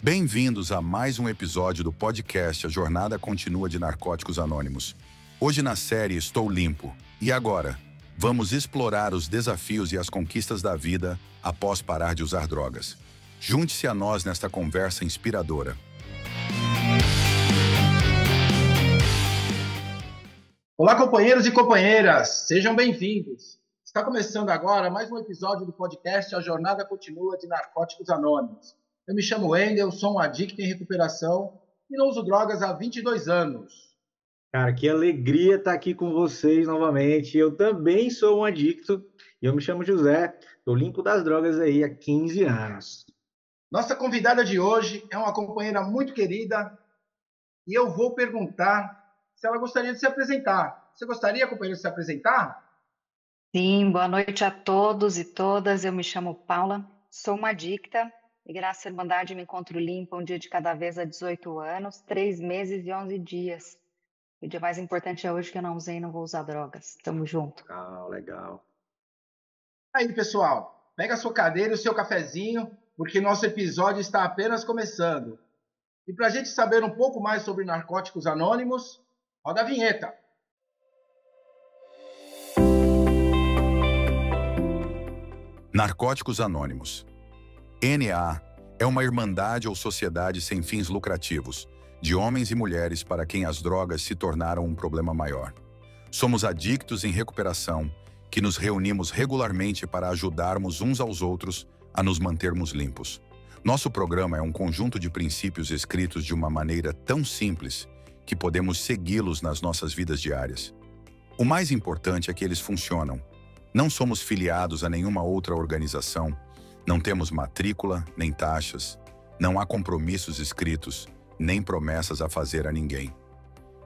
Bem-vindos a mais um episódio do podcast A Jornada Continua de Narcóticos Anônimos. Hoje na série Estou Limpo. E agora? Vamos explorar os desafios e as conquistas da vida após parar de usar drogas. Junte-se a nós nesta conversa inspiradora. Olá, companheiros e companheiras, sejam bem-vindos. Está começando agora mais um episódio do podcast A Jornada Continua de Narcóticos Anônimos. Eu me chamo Wendel, sou um adicto em recuperação e não uso drogas há 22 anos. Cara, que alegria estar aqui com vocês novamente. Eu também sou um adicto e eu me chamo José, estou limpo das drogas aí há 15 anos. Nossa convidada de hoje é uma companheira muito querida e eu vou perguntar se ela gostaria de se apresentar. Você gostaria, companheira, de se apresentar? Sim, boa noite a todos e todas. Eu me chamo Paula, sou uma adicta e graças à Irmandade me encontro limpa um dia de cada vez há 18 anos, 3 meses e 11 dias. O dia mais importante é hoje que eu não usei e não vou usar drogas. Tamo junto. Legal. Aí, pessoal, pega a sua cadeira e o seu cafezinho, porque nosso episódio está apenas começando. E para a gente saber um pouco mais sobre Narcóticos Anônimos, roda a vinheta. Narcóticos Anônimos. NA é uma irmandade ou sociedade sem fins lucrativos, de homens e mulheres para quem as drogas se tornaram um problema maior. Somos adictos em recuperação, que nos reunimos regularmente para ajudarmos uns aos outros a nos mantermos limpos. Nosso programa é um conjunto de princípios escritos de uma maneira tão simples que podemos segui-los nas nossas vidas diárias. O mais importante é que eles funcionam. Não somos filiados a nenhuma outra organização, não temos matrícula nem taxas, não há compromissos escritos, nem promessas a fazer a ninguém.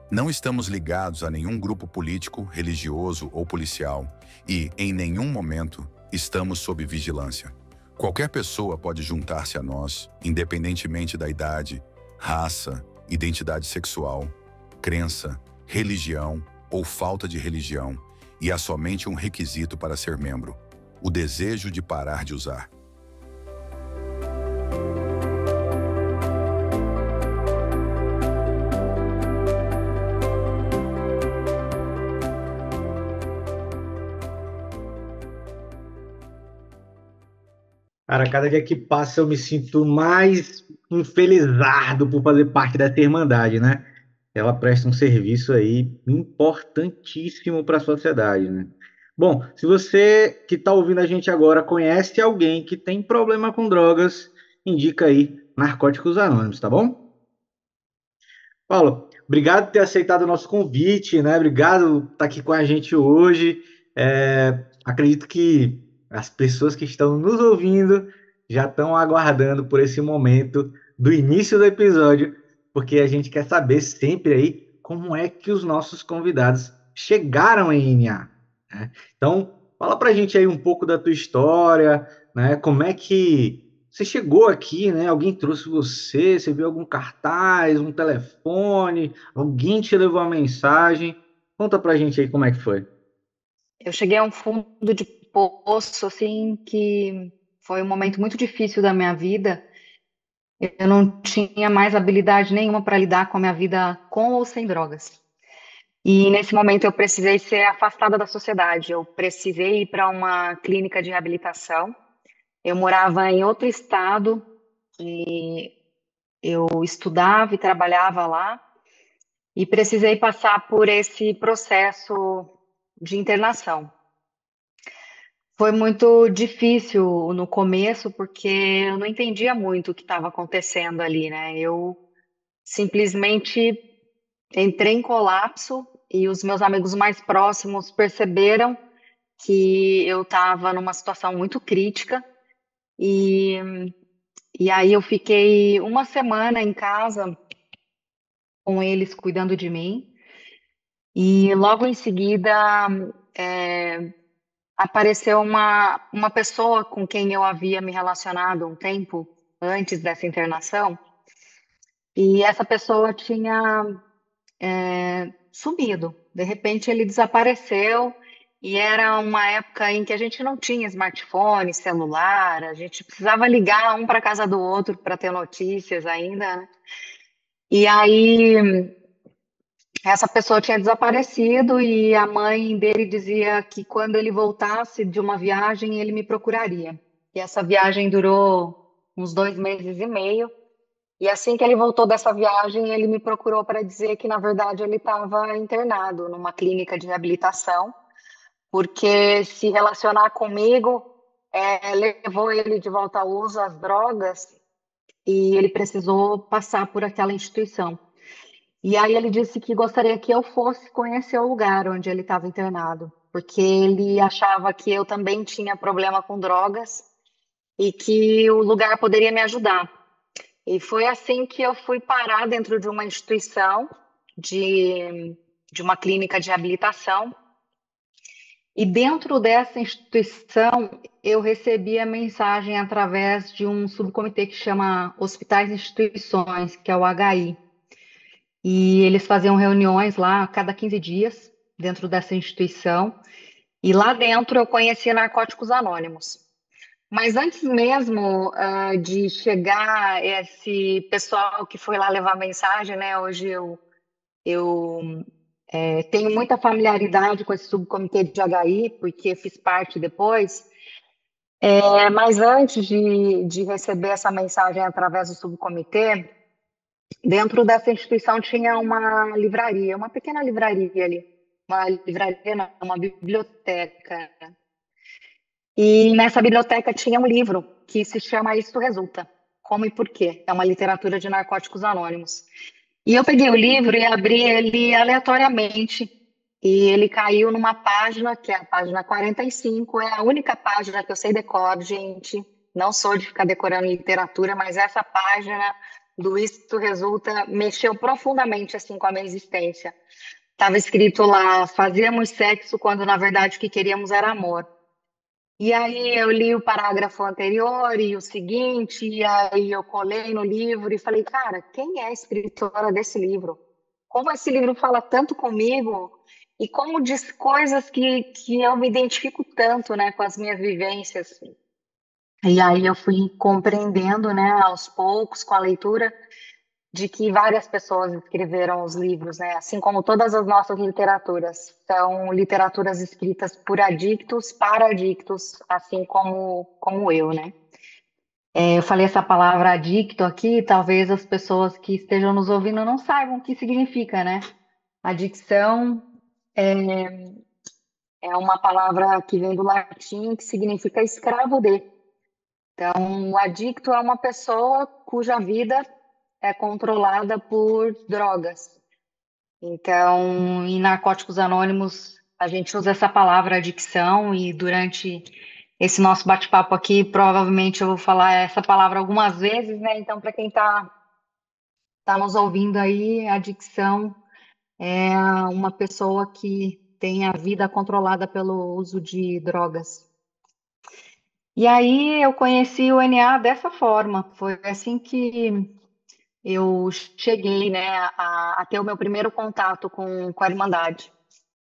Não estamos ligados a nenhum grupo político, religioso ou policial e, em nenhum momento, estamos sob vigilância. Qualquer pessoa pode juntar-se a nós, independentemente da idade, raça, identidade sexual, crença, religião ou falta de religião, e há somente um requisito para ser membro: o desejo de parar de usar. Cara, cada dia que passa eu me sinto mais infelizardo por fazer parte dessa irmandade, né? Ela presta um serviço aí importantíssimo para a sociedade, né? Bom, se você que está ouvindo a gente agora conhece alguém que tem problema com drogas, indica aí Narcóticos Anônimos, tá bom? Paulo, obrigado por ter aceitado o nosso convite, né? Obrigado por estar aqui com a gente hoje. Acredito que as pessoas que estão nos ouvindo já estão aguardando por esse momento do início do episódio, porque a gente quer saber sempre aí como é que os nossos convidados chegaram em NA, né? Então, fala pra gente aí um pouco da tua história, né? Como é que você chegou aqui, né? Alguém trouxe você, você viu algum cartaz, um telefone, alguém te levou uma mensagem? Conta pra gente aí como é que foi. Eu cheguei a um fundo de poço, assim, que foi um momento muito difícil da minha vida. Eu não tinha mais habilidade nenhuma para lidar com a minha vida com ou sem drogas. E nesse momento eu precisei ser afastada da sociedade. Eu precisei ir para uma clínica de reabilitação. Eu morava em outro estado e eu estudava e trabalhava lá e precisei passar por esse processo de internação. Foi muito difícil no começo porque eu não entendia muito o que estava acontecendo ali, né? Eu simplesmente entrei em colapso e os meus amigos mais próximos perceberam que eu estava numa situação muito crítica e, e aí eu fiquei uma semana em casa com eles cuidando de mim e logo em seguida apareceu uma pessoa com quem eu havia me relacionado um tempo antes dessa internação e essa pessoa tinha sumido. De repente ele desapareceu e era uma época em que a gente não tinha smartphone, celular, a gente precisava ligar um para casa do outro para ter notícias ainda, né? E aí essa pessoa tinha desaparecido e a mãe dele dizia que quando ele voltasse de uma viagem, ele me procuraria. E essa viagem durou uns 2 meses e meio. E assim que ele voltou dessa viagem, ele me procurou para dizer que, na verdade, ele estava internado numa clínica de reabilitação, porque se relacionar comigo levou ele de volta ao uso às drogas e ele precisou passar por aquela instituição. E aí ele disse que gostaria que eu fosse conhecer o lugar onde ele estava internado, porque ele achava que eu também tinha problema com drogas e que o lugar poderia me ajudar. E foi assim que eu fui parar dentro de uma instituição, de uma clínica de reabilitação. E dentro dessa instituição, eu recebi a mensagem através de um subcomitê que chama Hospitais e Instituições, que é o HI. E eles faziam reuniões lá a cada 15 dias, dentro dessa instituição. E lá dentro eu conhecia Narcóticos Anônimos. Mas antes mesmo de chegar esse pessoal que foi lá levar mensagem, né? Hoje eu tenho muita familiaridade com esse subcomitê de HI, porque fiz parte depois. Mas antes de receber essa mensagem através do subcomitê, dentro dessa instituição tinha uma livraria, uma pequena livraria ali. Uma livraria, não, uma biblioteca. E nessa biblioteca tinha um livro que se chama Isto Resulta, Como e Por quê. É uma literatura de narcóticos anônimos. E eu peguei o livro e abri ele aleatoriamente. E ele caiu numa página, que é a página 45. É a única página que eu sei decor, gente. Não sou de ficar decorando literatura, mas essa página do Isto Resulta mexeu profundamente assim com a minha existência. Estava escrito lá: fazíamos sexo quando na verdade o que queríamos era amor. E aí eu li o parágrafo anterior e o seguinte, e aí eu colei no livro e falei, cara, quem é a escritora desse livro? Como esse livro fala tanto comigo e como diz coisas que eu me identifico tanto, né, com as minhas vivências. E aí eu fui compreendendo, né, aos poucos, com a leitura, de que várias pessoas escreveram os livros, né? Assim como todas as nossas literaturas. São literaturas escritas por adictos, para adictos, assim como eu, né? Eu falei essa palavra adicto aqui, talvez as pessoas que estejam nos ouvindo não saibam o que significa, né? Adicção é uma palavra que vem do latim que significa escravo de. Então, o adicto é uma pessoa cuja vida é controlada por drogas. Então, em Narcóticos Anônimos, a gente usa essa palavra adicção e durante esse nosso bate-papo aqui, provavelmente eu vou falar essa palavra algumas vezes, né? Então, para quem tá nos ouvindo aí, adicção é uma pessoa que tem a vida controlada pelo uso de drogas. E aí eu conheci o NA dessa forma, foi assim que eu cheguei, né, a ter o meu primeiro contato com a Irmandade.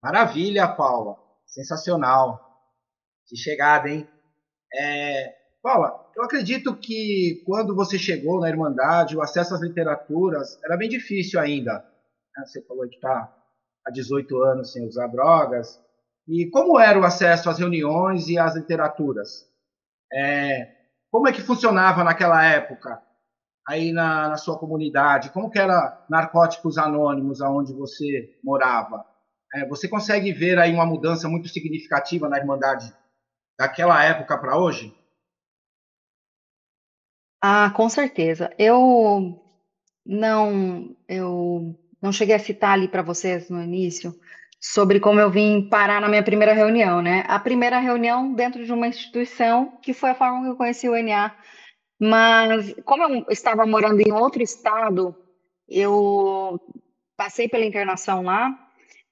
Maravilha, Paula. Sensacional. Que chegada, hein? Paula, eu acredito que quando você chegou na Irmandade, o acesso às literaturas era bem difícil ainda, né? Você falou que está há 18 anos sem usar drogas. E como era o acesso às reuniões e às literaturas? Como é que funcionava naquela época, aí na sua comunidade? Como que era Narcóticos Anônimos, aonde você morava? Você consegue ver aí uma mudança muito significativa na Irmandade daquela época para hoje? Ah, com certeza. Eu não cheguei a citar ali para vocês no início sobre como eu vim parar na minha primeira reunião, né? A primeira reunião dentro de uma instituição que foi a forma que eu conheci o NA. Mas como eu estava morando em outro estado, eu passei pela internação lá.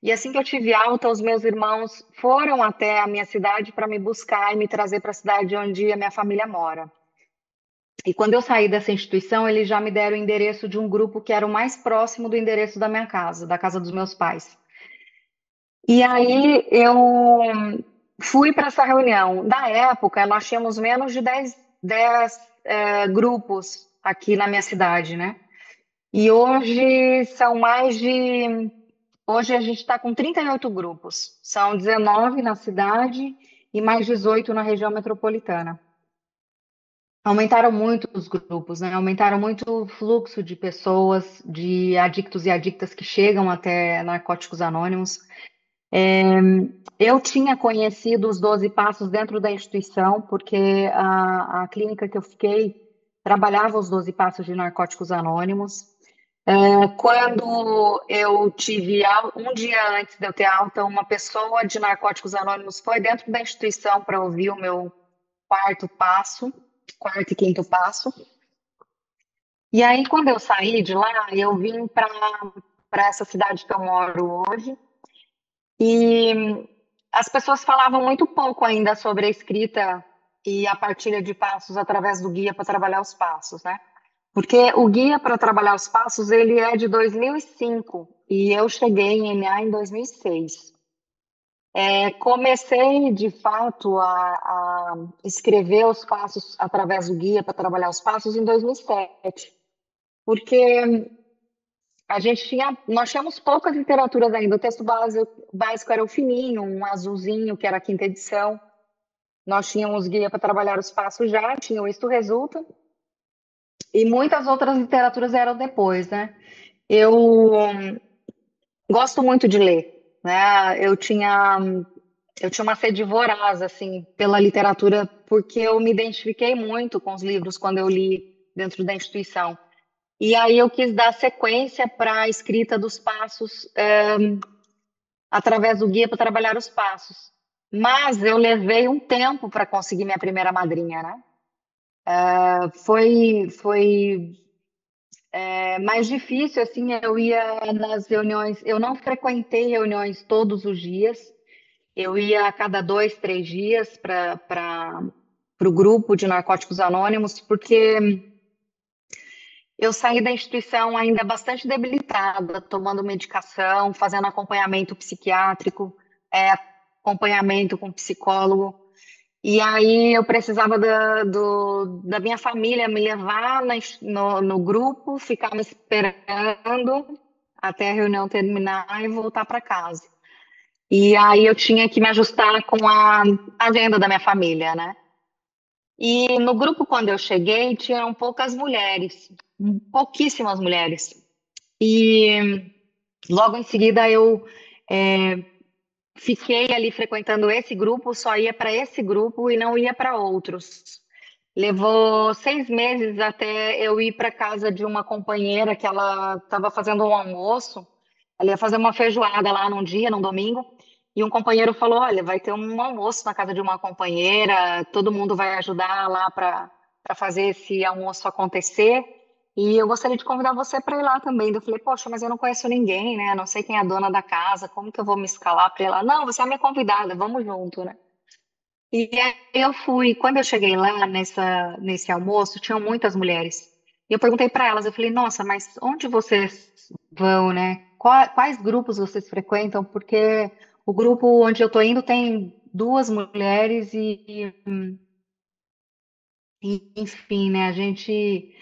E assim que eu tive alta, os meus irmãos foram até a minha cidade para me buscar e me trazer para a cidade onde a minha família mora. E quando eu saí dessa instituição, eles já me deram o endereço de um grupo que era o mais próximo do endereço da minha casa, da casa dos meus pais. E aí eu fui para essa reunião. Na época, nós tínhamos menos de 10 grupos aqui na minha cidade, né? E hoje são mais de. Hoje a gente está com 38 grupos. São 19 na cidade e mais 18 na região metropolitana. Aumentaram muito os grupos, né? Aumentaram muito o fluxo de pessoas, de adictos e adictas que chegam até Narcóticos Anônimos. Eu tinha conhecido os 12 Passos dentro da instituição, porque a clínica que eu fiquei trabalhava os 12 Passos de Narcóticos Anônimos. Quando eu tive, um dia antes de eu ter alta, uma pessoa de Narcóticos Anônimos foi dentro da instituição para ouvir o meu quarto passo, quarto e quinto passo. E aí, quando eu saí de lá, eu vim para essa cidade que eu moro hoje. E as pessoas falavam muito pouco ainda sobre a escrita e a partilha de passos através do guia para trabalhar os passos, né? Porque o guia para trabalhar os passos, ele é de 2005 e eu cheguei em NA em 2006. Comecei, de fato, a escrever os passos através do guia para trabalhar os passos em 2007, porque nós tínhamos poucas literaturas ainda. O texto básico era o fininho, um azulzinho, que era a quinta edição. Nós tínhamos guia para trabalhar os passos já, tinha o Isto Resulta, e muitas outras literaturas eram depois, né? Eu gosto muito de ler, né? Eu tinha uma sede voraz, assim, pela literatura, porque eu me identifiquei muito com os livros quando eu li dentro da instituição. E aí eu quis dar sequência para a escrita dos passos, através do guia para trabalhar os passos. Mas eu levei um tempo para conseguir minha primeira madrinha, né? Foi mais difícil, assim, eu ia nas reuniões, eu não frequentei reuniões todos os dias, eu ia a cada 2, 3 dias para o grupo de Narcóticos Anônimos, porque eu saí da instituição ainda bastante debilitada, tomando medicação, fazendo acompanhamento psiquiátrico, acompanhamento com psicólogo. E aí eu precisava da minha família me levar no grupo, ficar me esperando até a reunião terminar e voltar para casa. E aí eu tinha que me ajustar com a agenda da minha família, né? E no grupo, quando eu cheguei, tinham poucas mulheres, pouquíssimas mulheres. E logo em seguida eu fiquei ali frequentando esse grupo, só ia para esse grupo e não ia para outros. Levou 6 meses até eu ir para casa de uma companheira que ela estava fazendo um almoço. Ela ia fazer uma feijoada lá num dia, num domingo, e um companheiro falou: Olha, vai ter um almoço na casa de uma companheira, todo mundo vai ajudar lá para fazer esse almoço acontecer. E eu gostaria de convidar você para ir lá também. Eu falei: Poxa, mas eu não conheço ninguém, né? Não sei quem é a dona da casa, como que eu vou me escalar para ir lá? Não, você é minha convidada, vamos junto, né? E aí eu fui. Quando eu cheguei lá nesse almoço, tinham muitas mulheres. E eu perguntei para elas, eu falei, nossa, mas onde vocês vão, né? Quais grupos vocês frequentam? Porque o grupo onde eu tô indo tem duas mulheres enfim, né? A gente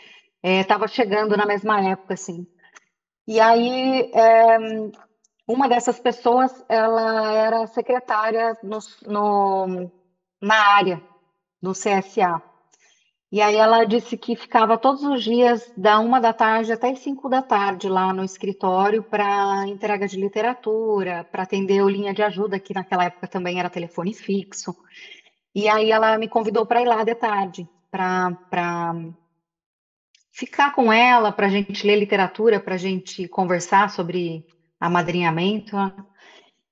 estava chegando na mesma época, assim. E aí, uma dessas pessoas, ela era secretária na área do CSA. E aí ela disse que ficava todos os dias, da 1 da tarde até as 5 da tarde, lá no escritório para entrega de literatura, para atender o linha de ajuda, que naquela época também era telefone fixo. E aí ela me convidou para ir lá de tarde, para ficar com ela, para a gente ler literatura, para a gente conversar sobre amadrinhamento, né?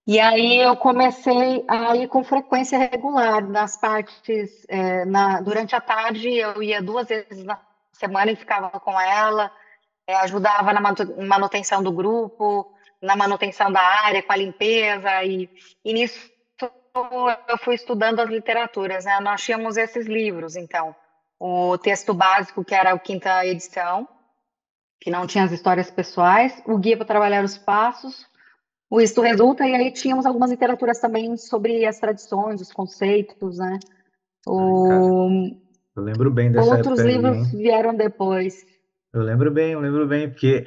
E aí eu comecei a ir com frequência regular nas partes, durante a tarde eu ia 2 vezes na semana e ficava com ela, ajudava na manutenção do grupo, na manutenção da área, com a limpeza, e nisso eu fui estudando as literaturas, né? Nós tínhamos esses livros, então, o texto básico, que era a quinta edição, que não tinha as histórias pessoais, o guia para trabalhar os passos, o Isto Resulta, e aí tínhamos algumas literaturas também sobre as tradições, os conceitos, né? Ai, cara, O... eu lembro bem dessa Outros época aí, livros hein? vieram depois. Eu lembro bem, porque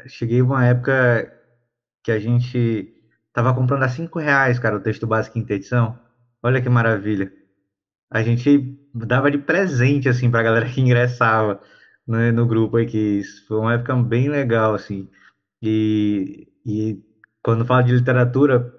cheguei uma época que a gente tava comprando a R$ 5, cara, o texto básico em edição. Olha que maravilha. A gente dava de presente, assim, pra galera que ingressava no grupo aqui. Isso foi uma época bem legal, assim. E quando fala de literatura,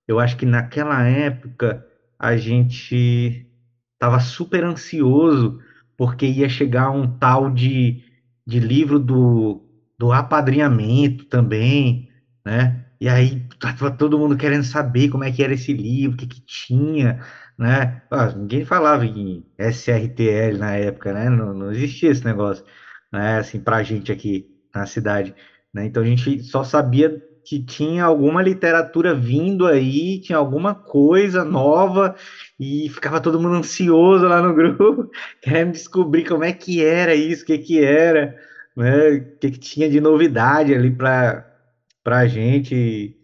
eu acho que naquela época a gente tava super ansioso porque ia chegar um tal de livro do apadrinhamento também, né? E aí tava todo mundo querendo saber como é que era esse livro, o que que tinha, né? Ah, ninguém falava em SRTL na época, né? Não existia esse negócio, né? Assim, pra gente aqui na cidade, né? Então a gente só sabia que tinha alguma literatura vindo aí, tinha alguma coisa nova e ficava todo mundo ansioso lá no grupo, querendo descobrir como é que era isso, o que que era, né? O que que tinha de novidade ali pra gente.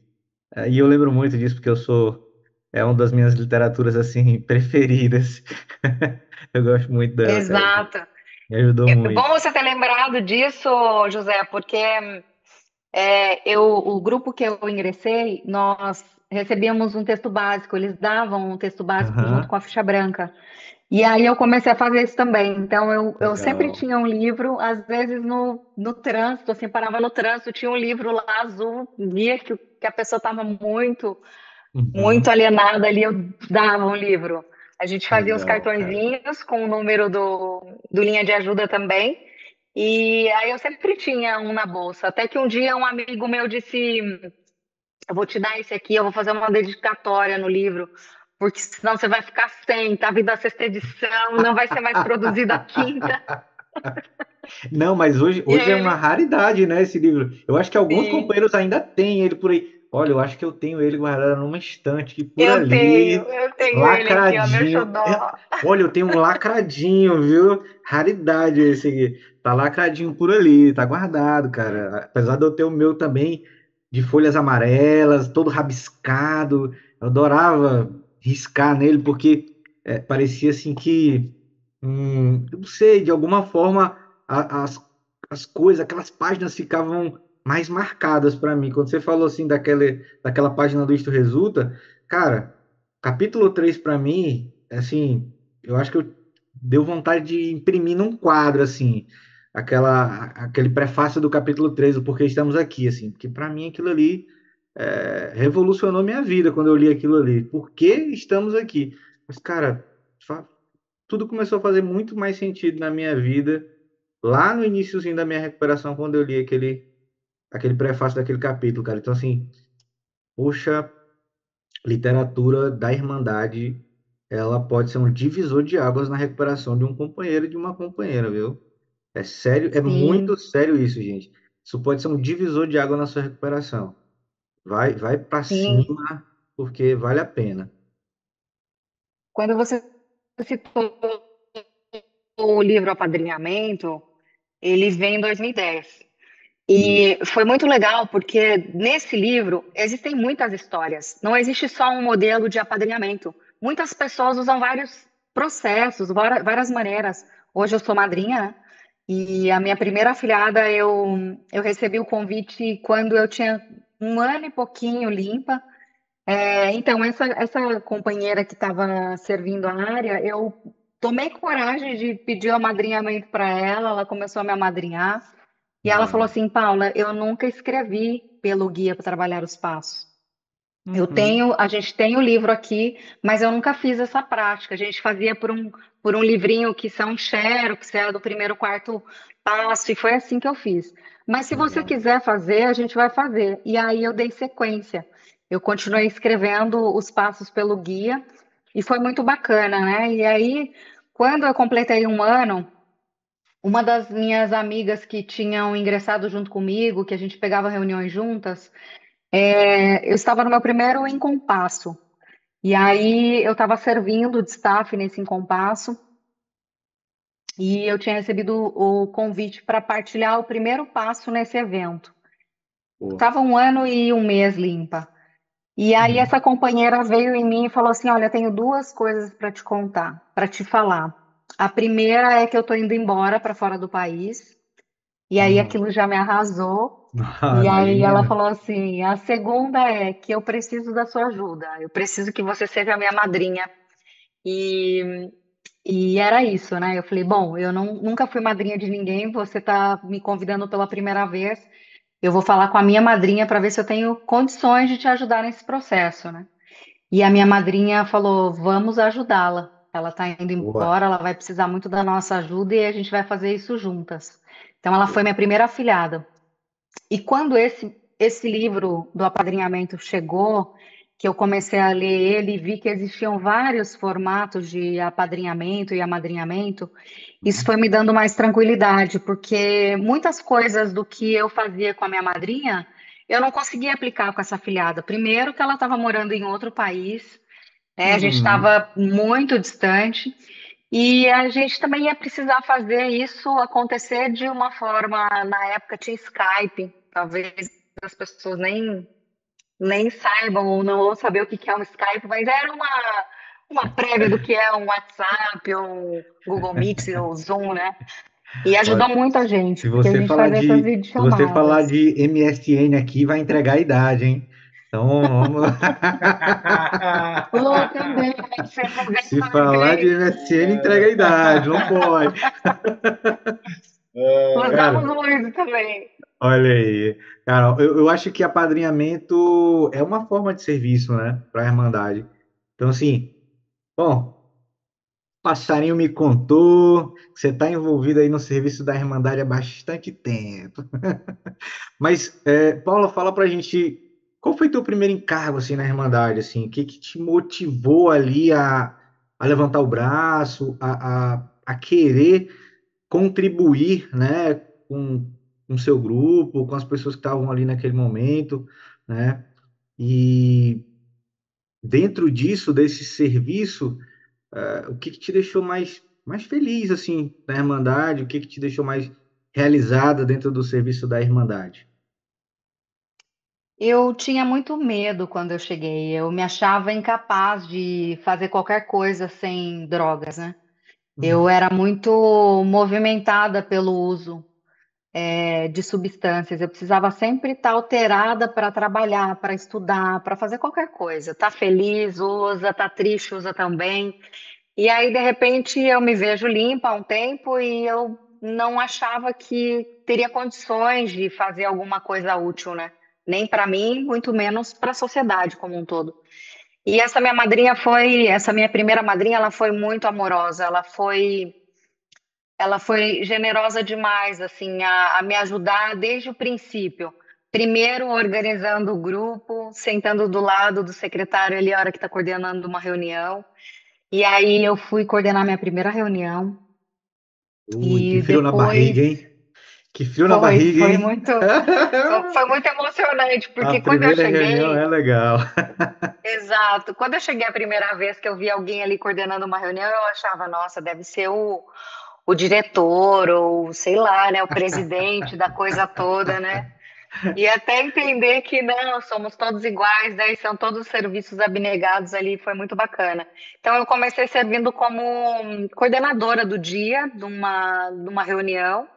E eu lembro muito disso porque é uma das minhas literaturas assim preferidas. Eu gosto muito dela, cara. Exato. Me ajudou É bom muito. você ter lembrado disso, José, porque o grupo que eu ingressei, nós recebíamos um texto básico, eles davam um texto básico junto Aham, com a ficha branca. E aí eu comecei a fazer isso também. Então eu sempre legal. tinha um livro, às vezes no trânsito, assim, parava no trânsito, tinha um livro lá azul, via que a pessoa estava muito Uhum, alienada ali, eu dava um livro. A gente fazia uns legal, cara. cartõezinhos com o número do linha de ajuda também. E aí eu sempre tinha um na bolsa. Até que um dia um amigo meu disse: Eu vou te dar esse aqui, eu vou fazer uma dedicatória no livro, porque senão você vai ficar sem, tá vindo a sexta edição, não vai ser mais produzida a quinta. Não, mas E hoje aí é uma ele, raridade, né, esse livro. Eu acho que alguns sim, companheiros ainda têm ele por aí. Olha, eu acho que eu tenho ele guardado numa estante aqui por ali, eu tenho ele aqui, ó, meu lacradinho. xodó. Olha, eu tenho um lacradinho, viu? Raridade esse aqui. Tá lacradinho por ali, tá guardado, cara. Apesar de eu ter o meu também de folhas amarelas, todo rabiscado. Eu adorava riscar nele porque parecia assim que eu não sei, de alguma forma as coisas, aquelas páginas ficavam mais marcadas para mim. Quando você falou assim daquela página do Isto Resulta, cara, capítulo 3 para mim, assim, eu acho que eu deu vontade de imprimir num quadro assim, aquele prefácio do capítulo 3 o porquê estamos aqui, assim, porque para mim aquilo ali revolucionou minha vida quando eu li aquilo ali. Por que estamos aqui? Mas, cara, tudo começou a fazer muito mais sentido na minha vida lá no iniciozinho da minha recuperação, quando eu li aquele prefácio daquele capítulo, cara. Então, assim, poxa, literatura da Irmandade, ela pode ser um divisor de águas na recuperação de um companheiro e de uma companheira, viu? É sério, é muito Sim, sério isso, gente. Isso pode ser um divisor de água na sua recuperação. Vai para sim. cima, porque vale a pena. Quando você citou o livro Apadrinhamento, ele vem em 2010. E Isso. foi muito legal porque nesse livro existem muitas histórias. Não existe só um modelo de apadrinhamento. Muitas pessoas usam vários processos, várias maneiras. Hoje eu sou madrinha, né? E a minha primeira afilhada eu recebi o convite quando eu tinha um ano e pouquinho limpa. Então, essa companheira que estava servindo a área, eu tomei coragem de pedir o amadrinhamento para ela, ela começou a me amadrinhar. E ela falou Legal. assim, Paula, eu nunca escrevi pelo guia para trabalhar os passos. Uhum. A gente tem o livro aqui, mas eu nunca fiz essa prática. A gente fazia por um livrinho que são xerox, era do primeiro, quarto passo, e foi assim que eu fiz. Mas se você Legal. quiser fazer, a gente vai fazer. E aí eu dei sequência. Eu continuei escrevendo os passos pelo guia, e foi muito bacana, né? E aí, quando eu completei um ano, uma das minhas amigas que tinham ingressado junto comigo, que a gente pegava reuniões juntas, eu estava no meu primeiro Encompasso. E aí eu estava servindo de staff nesse Encompasso e eu tinha recebido o convite para partilhar o primeiro passo nesse evento. Pô. Tava 1 ano e 1 mês limpa. E aí Uhum. essa companheira veio em mim e falou assim: Olha, eu tenho duas coisas para te contar, para te falar. A primeira é que eu tô indo embora para fora do país. E aí Uhum. aquilo já me arrasou. Ah, E aí ela imagina. falou assim: A segunda é que eu preciso da sua ajuda. Eu preciso que você seja a minha madrinha. E E era isso, né? Eu falei, bom, eu nunca fui madrinha de ninguém, você tá me convidando pela primeira vez. Eu vou falar com a minha madrinha para ver se eu tenho condições de te ajudar nesse processo, né? E a minha madrinha falou, vamos ajudá-la. Ela tá indo Boa. embora, ela vai precisar muito da nossa ajuda e a gente vai fazer isso juntas. Então ela foi minha primeira afilhada. E quando esse livro do apadrinhamento chegou, que eu comecei a ler ele e vi que existiam vários formatos de apadrinhamento e amadrinhamento, isso foi me dando mais tranquilidade, porque muitas coisas do que eu fazia com a minha madrinha, eu não conseguia aplicar com essa filhada. Primeiro, que ela estava morando em outro país, né? A gente Uhum. estava muito distante. E a gente também ia precisar fazer isso acontecer de uma forma, na época tinha Skype, talvez as pessoas nem saibam ou não vão saber o que que é um Skype, mas era uma prévia do que é um WhatsApp, ou um Google Meet, ou Zoom, né? E ajudou Olha, muito a gente, se porque a você gente falar fazia essas de, se você falar videochamadas. de MSN aqui, vai entregar a idade, hein? Então, vamos. Oh, também, você também, Se falar de MSN, entrega a idade, não pode. usamos Cara, muito também. olha aí. Cara, eu acho que apadrinhamento é uma forma de serviço, né, para a Irmandade. Então, assim, bom, passarinho me contou que você está envolvido aí no serviço da Irmandade há bastante tempo. Mas, Paula, fala pra gente, qual foi teu primeiro encargo, assim, na Irmandade, assim? O que que te motivou ali a levantar o braço, a querer contribuir, né, com o seu grupo, com as pessoas que estavam ali naquele momento, né? E dentro disso, desse serviço, o que que te deixou mais feliz, assim, na Irmandade? O que que te deixou mais realizada dentro do serviço da Irmandade? Eu tinha muito medo quando eu cheguei. Eu me achava incapaz de fazer qualquer coisa sem drogas, né? Eu Uhum. era muito movimentada pelo uso, de substâncias. Eu precisava sempre estar alterada para trabalhar, para estudar, para fazer qualquer coisa. Tá feliz, usa, tá triste, usa também. E aí, de repente, eu me vejo limpa há um tempo e eu não achava que teria condições de fazer alguma coisa útil, né? Nem para mim, muito menos para a sociedade como um todo. E essa minha primeira madrinha, ela foi muito amorosa, ela foi generosa demais, assim, a me ajudar desde o princípio. Primeiro, organizando o grupo, sentando do lado do secretário ali, a hora que está coordenando uma reunião. E aí eu fui coordenar minha primeira reunião Ui, que e frio na barriga, depois hein? Que frio na foi, barriga, foi hein? muito, foi muito emocionante, A porque quando eu primeira reunião cheguei, é legal. exato, quando eu cheguei a primeira vez que eu vi alguém ali coordenando uma reunião, eu achava, nossa, deve ser o diretor, ou sei lá, né, o presidente da coisa toda, né? E até entender que não, somos todos iguais, daí são todos serviços abnegados ali, foi muito bacana. Então eu comecei servindo como coordenadora do dia de uma reunião,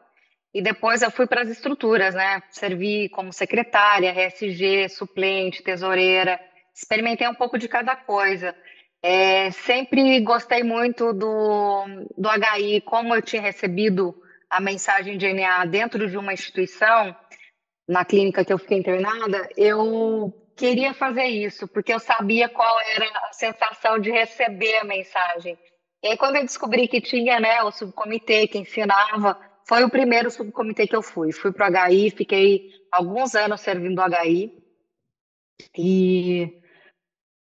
e depois eu fui para as estruturas, né? Servi como secretária, RSG, suplente, tesoureira, experimentei um pouco de cada coisa. Sempre gostei muito do HI, como eu tinha recebido a mensagem de NA dentro de uma instituição, na clínica que eu fiquei internada, eu queria fazer isso, porque eu sabia qual era a sensação de receber a mensagem. E aí, quando eu descobri que tinha, né, o subcomitê que ensinava, foi o primeiro subcomitê que eu fui. Fui para o HI, fiquei alguns anos servindo o HI e,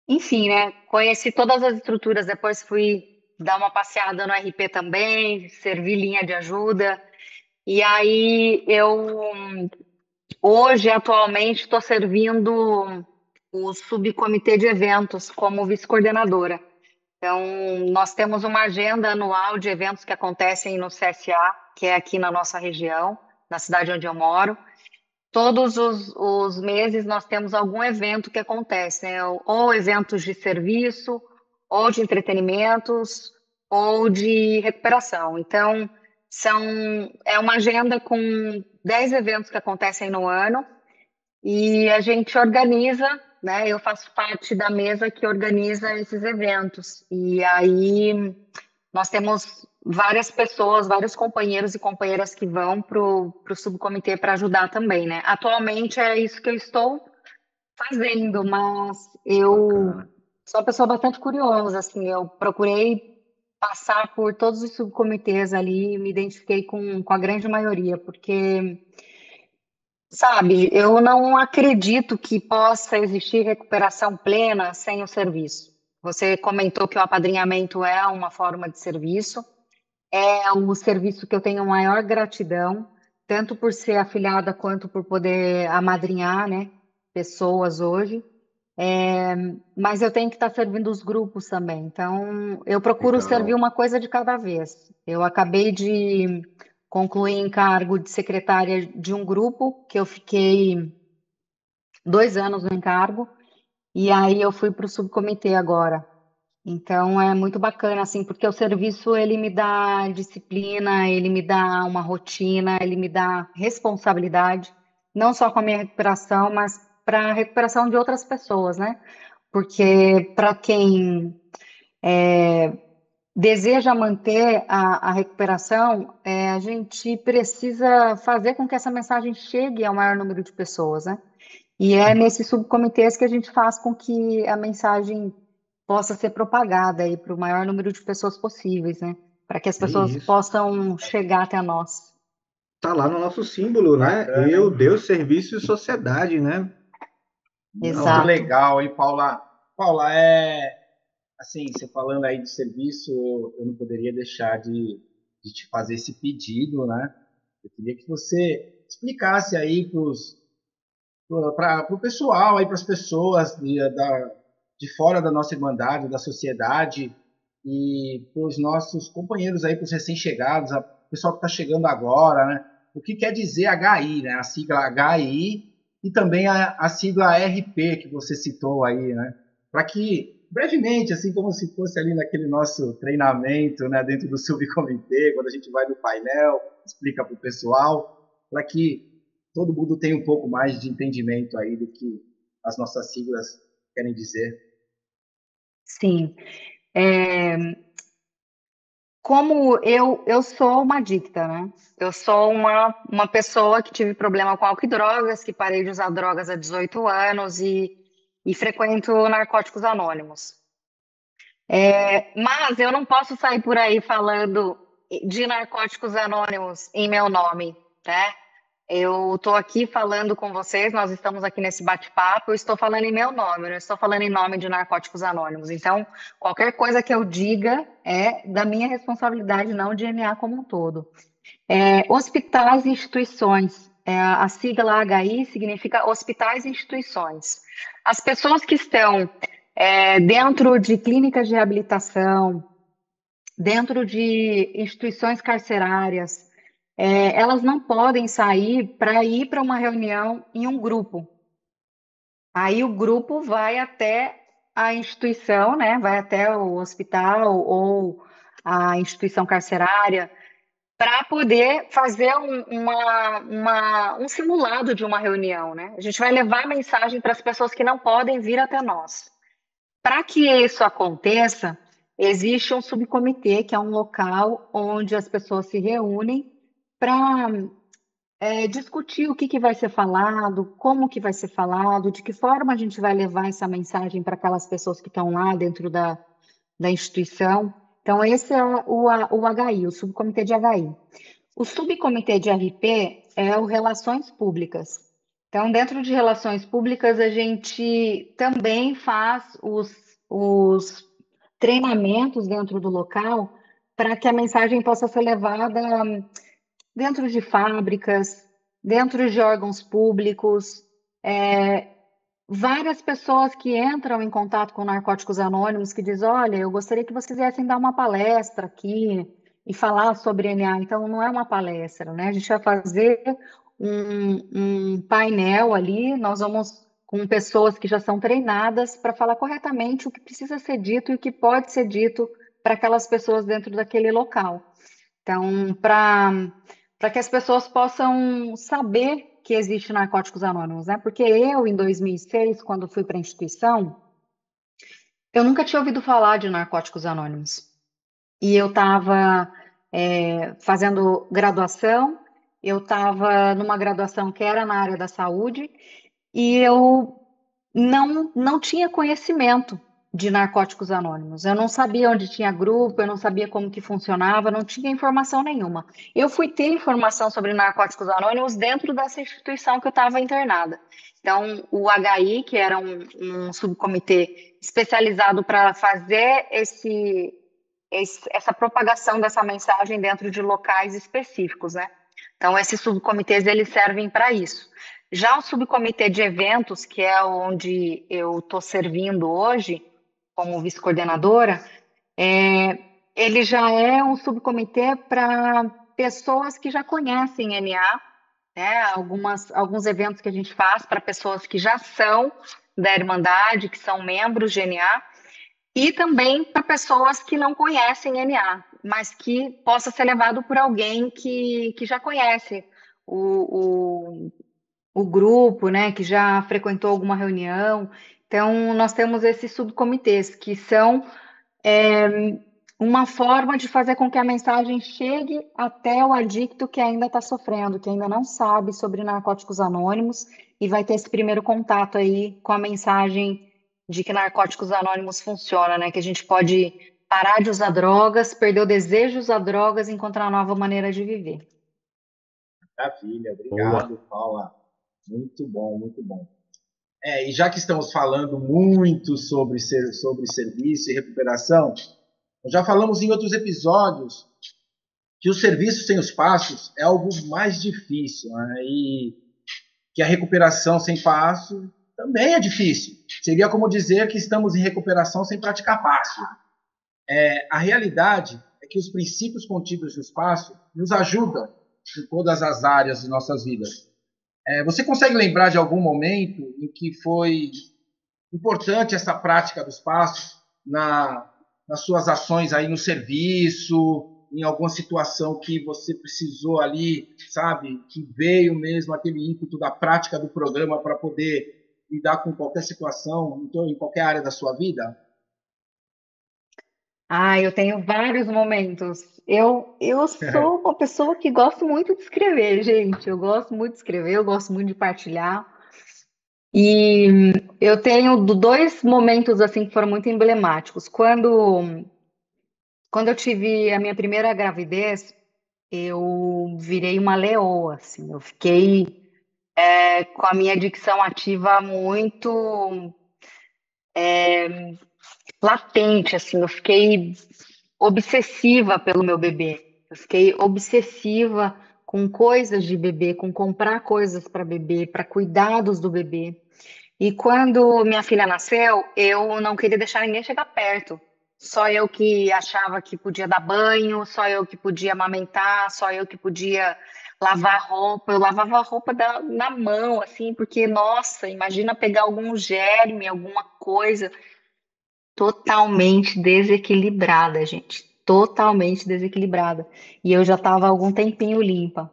enfim, né, conheci todas as estruturas. Depois fui dar uma passeada no RP também, servi linha de ajuda. E aí hoje, atualmente, estou servindo o subcomitê de eventos como vice-coordenadora. Então, nós temos uma agenda anual de eventos que acontecem no CSA, que é aqui na nossa região, na cidade onde eu moro. todos os meses nós temos algum evento que acontece, né? Ou eventos de serviço, ou de entretenimentos, ou de recuperação. Então, são, é uma agenda com 10 eventos que acontecem no ano e a gente organiza, né? Eu faço parte da mesa que organiza esses eventos. E aí nós temos várias pessoas, vários companheiros e companheiras que vão para o subcomitê para ajudar também, né? Atualmente é isso que eu estou fazendo, mas eu Bacana. sou uma pessoa bastante curiosa, assim, eu procurei passar por todos os subcomitês ali e me identifiquei com a grande maioria, porque, sabe, eu não acredito que possa existir recuperação plena sem o serviço. Você comentou que o apadrinhamento é uma forma de serviço. É o serviço que eu tenho maior gratidão, tanto por ser afiliada quanto por poder amadrinhar, né, pessoas hoje. É, mas eu tenho que estar servindo os grupos também. Então, eu procuro servir Legal. uma coisa de cada vez. Eu acabei de concluir encargo de secretária de um grupo que eu fiquei 2 anos no encargo, e aí eu fui para o subcomitê agora. Então é muito bacana, assim, porque o serviço ele me dá disciplina, ele me dá uma rotina, ele me dá responsabilidade, não só com a minha recuperação, mas para a recuperação de outras pessoas, né? Porque para quem deseja manter a recuperação, a gente precisa fazer com que essa mensagem chegue ao maior número de pessoas, né? E é nesses subcomitês que a gente faz com que a mensagem possa ser propagada aí para o maior número de pessoas possíveis, né? Para que as É pessoas isso. possam chegar até nós. Tá lá no nosso símbolo, né? Bacana, Eu, hein? Deus, serviço e sociedade, né? Tá Muito lá. Exato. legal, hein, Paula? Paula, assim, você falando aí de serviço, eu não poderia deixar de te fazer esse pedido, né? Eu queria que você explicasse aí para o pessoal, aí para as pessoas de fora da nossa Irmandade, da sociedade, e para os nossos companheiros aí, para os recém-chegados, o pessoal que está chegando agora, né? O que quer dizer HI, né? A sigla HI e também a sigla RP que você citou aí, né? Para que, brevemente, assim como se fosse ali naquele nosso treinamento, né, dentro do subcomitê, quando a gente vai no painel, explica para o pessoal, para que todo mundo tenha um pouco mais de entendimento aí do que as nossas siglas querem dizer. Sim. É, como eu sou uma adicta, né? Eu sou uma pessoa que tive problema com álcool e drogas, que parei de usar drogas há 18 anos e frequento narcóticos anônimos. Mas eu não posso sair por aí falando de narcóticos anônimos em meu nome, né? Eu estou aqui falando com vocês, nós estamos aqui nesse bate-papo, eu estou falando em meu nome, eu não estou falando em nome de Narcóticos Anônimos. Então, qualquer coisa que eu diga é da minha responsabilidade, não de NA como um todo. Hospitais e instituições. A sigla HI significa hospitais e instituições. As pessoas que estão dentro de clínicas de reabilitação, dentro de instituições carcerárias, elas não podem sair para ir para uma reunião em um grupo. Aí o grupo vai até a instituição, né? Vai até o hospital ou a instituição carcerária para poder fazer um simulado de uma reunião, né? A gente vai levar a mensagem para as pessoas que não podem vir até nós. Para que isso aconteça, existe um subcomitê, que é um local onde as pessoas se reúnem para discutir o que vai ser falado, como que vai ser falado, de que forma a gente vai levar essa mensagem para aquelas pessoas que estão lá dentro da instituição. Então, esse é o HI, o subcomitê de HI. O subcomitê de RP é o Relações Públicas. Então, dentro de relações públicas, a gente também faz os treinamentos dentro do local para que a mensagem possa ser levada dentro de fábricas, dentro de órgãos públicos. Várias pessoas que entram em contato com Narcóticos Anônimos que dizem, olha, eu gostaria que vocês viessem dar uma palestra aqui e falar sobre NA. Então, não é uma palestra, né? A gente vai fazer um painel ali, nós vamos com pessoas que já são treinadas para falar corretamente o que precisa ser dito e o que pode ser dito para aquelas pessoas dentro daquele local. Então, para que as pessoas possam saber que existe Narcóticos Anônimos, né? Porque eu, em 2006, quando fui para a instituição, eu nunca tinha ouvido falar de Narcóticos Anônimos. E eu estava fazendo graduação, eu estava numa graduação que era na área da saúde, e eu não tinha conhecimento de Narcóticos Anônimos. Eu não sabia onde tinha grupo, eu não sabia como que funcionava, não tinha informação nenhuma. Eu fui ter informação sobre Narcóticos Anônimos dentro dessa instituição que eu estava internada. Então, o HI, que era um subcomitê especializado para fazer essa propagação dessa mensagem dentro de locais específicos, né? Então, esses subcomitês, eles servem para isso. Já o subcomitê de eventos, que é onde eu estou servindo hoje, como vice-coordenadora, ele já é um subcomitê para pessoas que já conhecem NA, né? Alguns eventos que a gente faz para pessoas que já são da Irmandade, que são membros de NA, e também para pessoas que não conhecem NA, mas que possa ser levado por alguém que já conhece o, o grupo, né, que já frequentou alguma reunião. Então, nós temos esses subcomitês, que são uma forma de fazer com que a mensagem chegue até o adicto que ainda está sofrendo, que ainda não sabe sobre Narcóticos Anônimos e vai ter esse primeiro contato aí com a mensagem de que Narcóticos Anônimos funciona, né? Que a gente pode parar de usar drogas, perder o desejo de usar drogas e encontrar uma nova maneira de viver. Maravilha, Boa. obrigado, Paula. Muito bom, muito bom. E já que estamos falando muito sobre serviço e recuperação, nós já falamos em outros episódios que o serviço sem os passos é algo mais difícil, né? E que a recuperação sem passo também é difícil. Seria como dizer que estamos em recuperação sem praticar passo. A realidade é que os princípios contidos no passo nos ajudam em todas as áreas de nossas vidas. Você consegue lembrar de algum momento em que foi importante essa prática dos passos nas suas ações aí no serviço, em alguma situação que você precisou ali, sabe, que veio mesmo aquele ímpeto da prática do programa para poder lidar com qualquer situação, então, em qualquer área da sua vida? Eu tenho vários momentos. Eu sou uma pessoa que gosto muito de escrever, gente. Eu gosto muito de escrever, eu gosto muito de partilhar. E eu tenho dois momentos assim que foram muito emblemáticos. Quando eu tive a minha primeira gravidez, eu virei uma leoa, assim. Eu fiquei com a minha dicção ativa muito latente, assim. Eu fiquei obsessiva pelo meu bebê. Eu fiquei obsessiva com coisas de bebê, com comprar coisas para bebê, para cuidados do bebê. E quando minha filha nasceu, eu não queria deixar ninguém chegar perto. Só eu que achava que podia dar banho, só eu que podia amamentar, só eu que podia lavar roupa. Eu lavava a roupa na mão, assim, porque, nossa, imagina pegar algum germe, alguma coisa. Totalmente desequilibrada, gente. Totalmente desequilibrada. E eu já estava há algum tempinho limpa.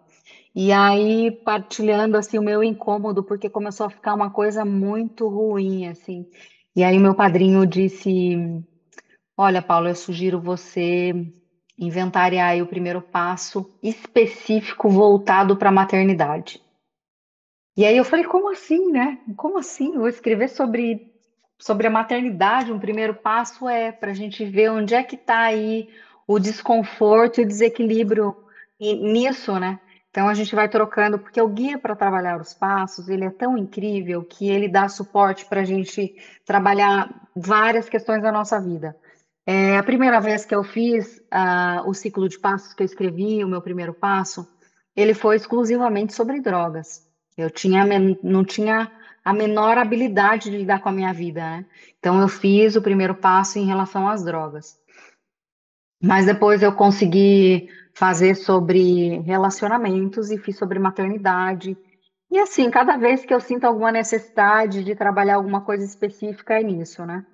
E aí, partilhando assim o meu incômodo, porque começou a ficar uma coisa muito ruim, assim. E aí, meu padrinho disse: Olha, Paulo, eu sugiro você inventariar aí o primeiro passo específico voltado para a maternidade. E aí eu falei: Como assim, né? Como assim? Eu vou escrever sobre a maternidade? Um primeiro passo é para a gente ver onde é que está aí o desconforto e o desequilíbrio nisso, né? Então a gente vai trocando, porque o guia para trabalhar os passos, ele é tão incrível que ele dá suporte para a gente trabalhar várias questões da nossa vida. A primeira vez que eu fiz o ciclo de passos que eu escrevi, o meu primeiro passo, ele foi exclusivamente sobre drogas. Não tinha a menor habilidade de lidar com a minha vida, né? Então eu fiz o primeiro passo em relação às drogas. Mas depois eu consegui fazer sobre relacionamentos e fiz sobre maternidade. E assim, cada vez que eu sinto alguma necessidade de trabalhar alguma coisa específica é nisso, né?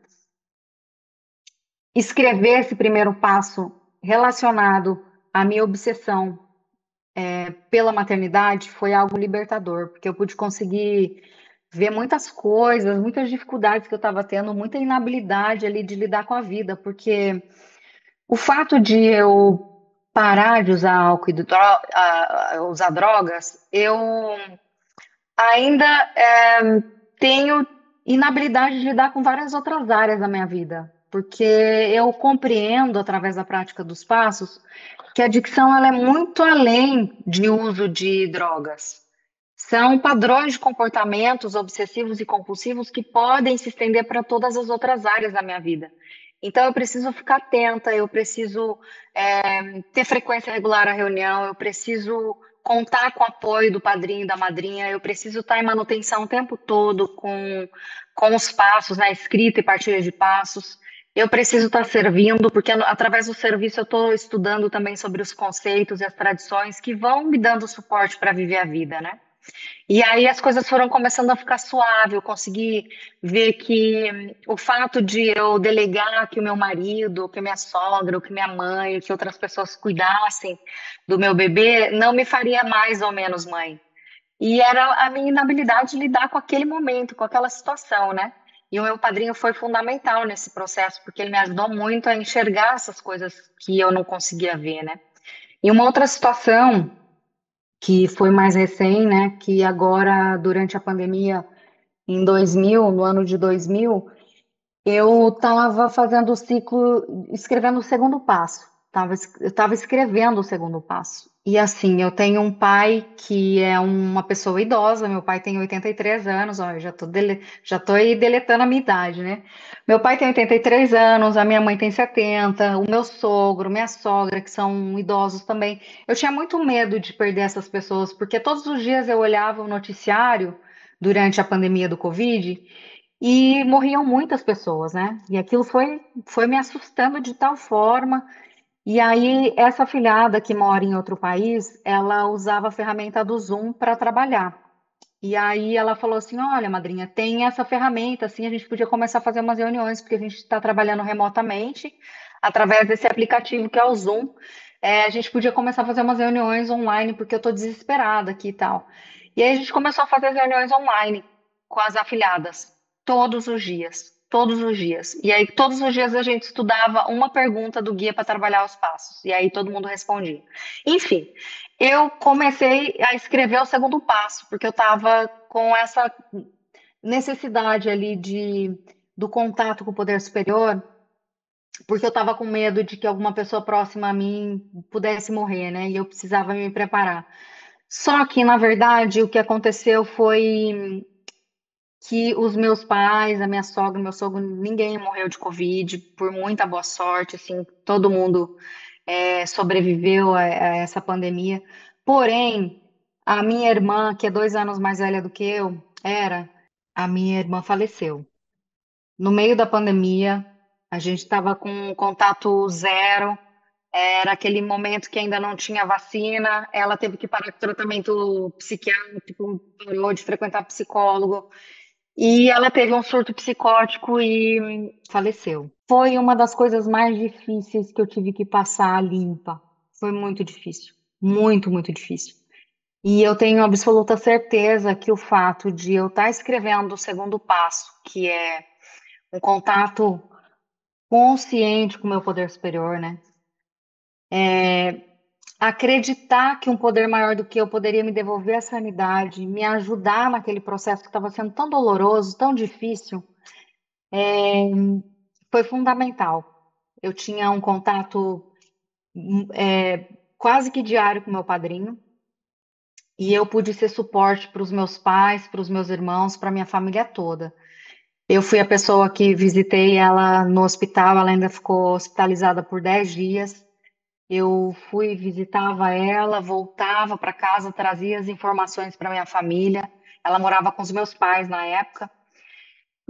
Escrever esse primeiro passo relacionado à minha obsessão pela maternidade foi algo libertador, porque eu pude conseguir ver muitas coisas, muitas dificuldades que eu estava tendo, muita inabilidade ali de lidar com a vida, porque o fato de eu parar de usar álcool e usar drogas, eu ainda tenho inabilidade de lidar com várias outras áreas da minha vida, porque eu compreendo através da prática dos passos que a adicção ela é muito além de uso de drogas. São padrões de comportamentos obsessivos e compulsivos que podem se estender para todas as outras áreas da minha vida. Então, eu preciso ficar atenta, eu preciso ter frequência regular à reunião, eu preciso contar com o apoio do padrinho e da madrinha, eu preciso estar em manutenção o tempo todo com os passos, na escrita e partilha de passos. Eu preciso estar servindo, porque através do serviço eu estou estudando também sobre os conceitos e as tradições que vão me dando suporte para viver a vida, né? E aí as coisas foram começando a ficar suave, eu consegui ver que o fato de eu delegar que o meu marido, que a minha sogra, que minha mãe, que outras pessoas cuidassem do meu bebê, não me faria mais ou menos mãe. E era a minha inabilidade de lidar com aquele momento, com aquela situação, né? E o meu padrinho foi fundamental nesse processo, porque ele me ajudou muito a enxergar essas coisas que eu não conseguia ver, né? E uma outra situação que foi mais recém, né? Que agora, durante a pandemia, em 2000, no ano de 2000, eu estava fazendo o ciclo, escrevendo o segundo passo. Eu estava escrevendo o segundo passo. E assim, eu tenho um pai que é uma pessoa idosa, meu pai tem 83 anos, ó, eu já tô aí deletando a minha idade, né? Meu pai tem 83 anos, a minha mãe tem 70, o meu sogro, minha sogra, que são idosos também. Eu tinha muito medo de perder essas pessoas, porque todos os dias eu olhava o noticiário durante a pandemia do Covid e morriam muitas pessoas, né? E aquilo foi me assustando de tal forma. E aí, essa afilhada que mora em outro país, ela usava a ferramenta do Zoom para trabalhar. E aí ela falou assim: Olha, madrinha, tem essa ferramenta, assim, a gente podia começar a fazer umas reuniões, porque a gente está trabalhando remotamente, através desse aplicativo que é o Zoom. A gente podia começar a fazer umas reuniões online, porque eu estou desesperada aqui e tal. E aí a gente começou a fazer as reuniões online com as afilhadas, todos os dias. Todos os dias. E aí, todos os dias a gente estudava uma pergunta do guia para trabalhar os passos. E aí todo mundo respondia. Enfim, eu comecei a escrever o segundo passo, porque eu estava com essa necessidade ali do contato com o poder superior, porque eu estava com medo de que alguma pessoa próxima a mim pudesse morrer, né? E eu precisava me preparar. Só que, na verdade, o que aconteceu foi que os meus pais, a minha sogra, meu sogro, ninguém morreu de Covid, por muita boa sorte, assim, todo mundo sobreviveu a essa pandemia. Porém, a minha irmã, que é 2 anos mais velha do que eu, a minha irmã faleceu. No meio da pandemia, a gente estava com contato zero, era aquele momento que ainda não tinha vacina, ela teve que parar com tratamento psiquiátrico, parou de frequentar psicólogo, e ela teve um surto psicótico e faleceu. Foi uma das coisas mais difíceis que eu tive que passar limpa. Foi muito difícil. Muito, muito difícil. E eu tenho absoluta certeza que o fato de eu estar escrevendo o segundo passo, que é um contato consciente com o meu poder superior, né? Acreditar que um poder maior do que eu poderia me devolver a sanidade, me ajudar naquele processo que estava sendo tão doloroso, tão difícil, foi fundamental. Eu tinha um contato quase que diário com meu padrinho e eu pude ser suporte para os meus pais, para os meus irmãos, para minha família toda. Eu fui a pessoa que visitei ela no hospital, ela ainda ficou hospitalizada por 10 dias. Eu fui, visitava ela, voltava para casa, trazia as informações para minha família. Ela morava com os meus pais na época.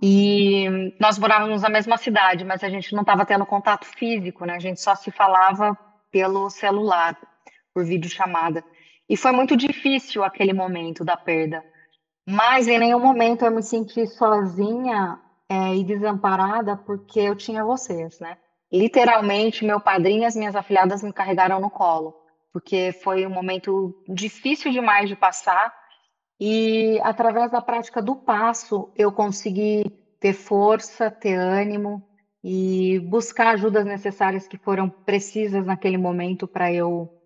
E nós morávamos na mesma cidade, mas a gente não estava tendo contato físico, né? A gente só se falava pelo celular. por videochamada. E foi muito difícil aquele momento da perda. Mas em nenhum momento eu me senti sozinha, e desamparada porque eu tinha vocês, né? Literalmente, meu padrinho e as minhas afilhadas me carregaram no colo, porque foi um momento difícil demais de passar e através da prática do passo eu consegui ter força, ter ânimo e buscar ajudas necessárias que foram precisas naquele momento para eu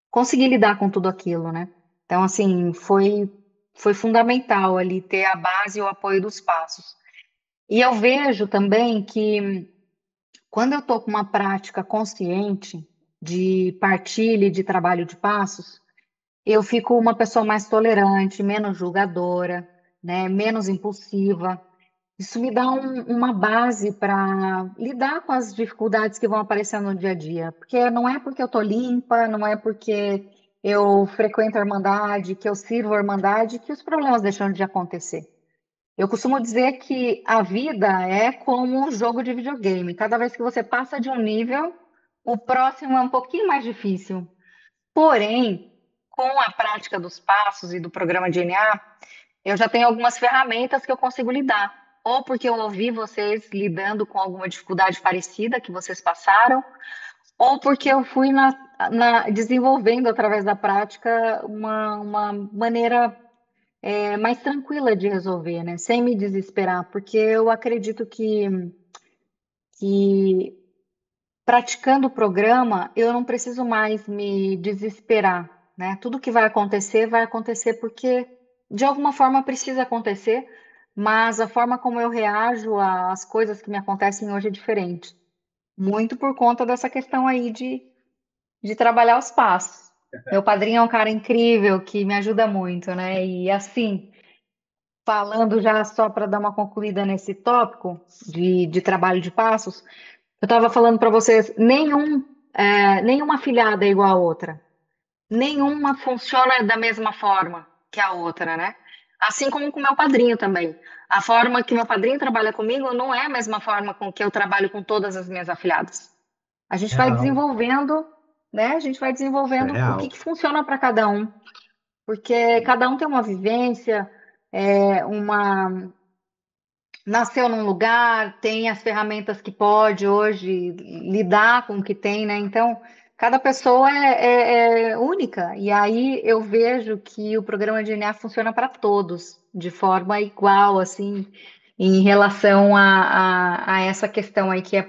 conseguir lidar com tudo aquilo, né? Então, assim, foi fundamental ali ter a base e o apoio dos passos. E eu vejo também que quando eu estou com uma prática consciente de partilha e de trabalho de passos, eu fico uma pessoa mais tolerante, menos julgadora, né? Menos impulsiva. Isso me dá uma base para lidar com as dificuldades que vão aparecendo no dia a dia. Porque não é porque eu tô limpa, não é porque eu frequento a Irmandade, que eu sirvo a Irmandade, que os problemas deixam de acontecer. Eu costumo dizer que a vida é como um jogo de videogame. Cada vez que você passa de um nível, o próximo é um pouquinho mais difícil. Porém, com a prática dos passos e do programa de NA, eu já tenho algumas ferramentas que eu consigo lidar. Ou porque eu ouvi vocês lidando com alguma dificuldade parecida que vocês passaram, ou porque eu fui desenvolvendo através da prática uma maneira mais tranquila de resolver, né? Sem me desesperar, porque eu acredito que praticando o programa, eu não preciso mais me desesperar, né? Tudo que vai acontecer porque de alguma forma precisa acontecer, mas a forma como eu reajo às coisas que me acontecem hoje é diferente. Muito por conta dessa questão aí de trabalhar os passos. Meu padrinho é um cara incrível que me ajuda muito, né? E assim, falando já só para dar uma concluída nesse tópico de trabalho de passos, eu estava falando para vocês, nenhuma afiliada é igual a outra. Nenhuma funciona da mesma forma que a outra, né? Assim como com meu padrinho também. A forma que meu padrinho trabalha comigo não é a mesma forma com que eu trabalho com todas as minhas afiliadas. A gente vai Real. desenvolvendo, né? A gente vai Isso é desenvolvendo o que real. que funciona para cada um, porque cada um tem uma vivência, uma nasceu num lugar, tem as ferramentas que pode hoje lidar com o que tem, né? Então, cada pessoa é única. E aí eu vejo que o programa de DNA funciona para todos, de forma igual, assim, em relação a essa questão aí que é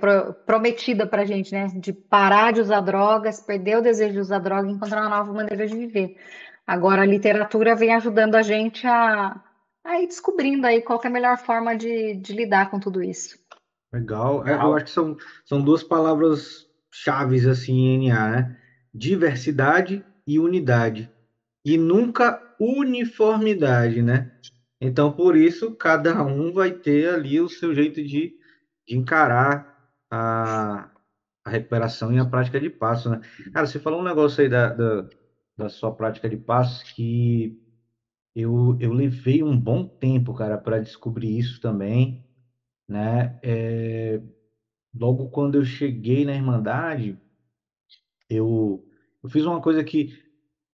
prometida para a gente, né? De parar de usar drogas, perder o desejo de usar droga e encontrar uma nova maneira de viver. Agora, a literatura vem ajudando a gente a ir descobrindo aí qual que é a melhor forma de lidar com tudo isso. Legal. Eu acho que são duas palavras chaves assim em NA, né? Diversidade e unidade. E nunca uniformidade, né? Então, por isso, cada um vai ter ali o seu jeito de encarar a recuperação e a prática de passo, né? Cara, você falou um negócio aí da sua prática de passos que eu levei um bom tempo, cara, para descobrir isso também, né? Logo quando eu cheguei na Irmandade, eu fiz uma coisa que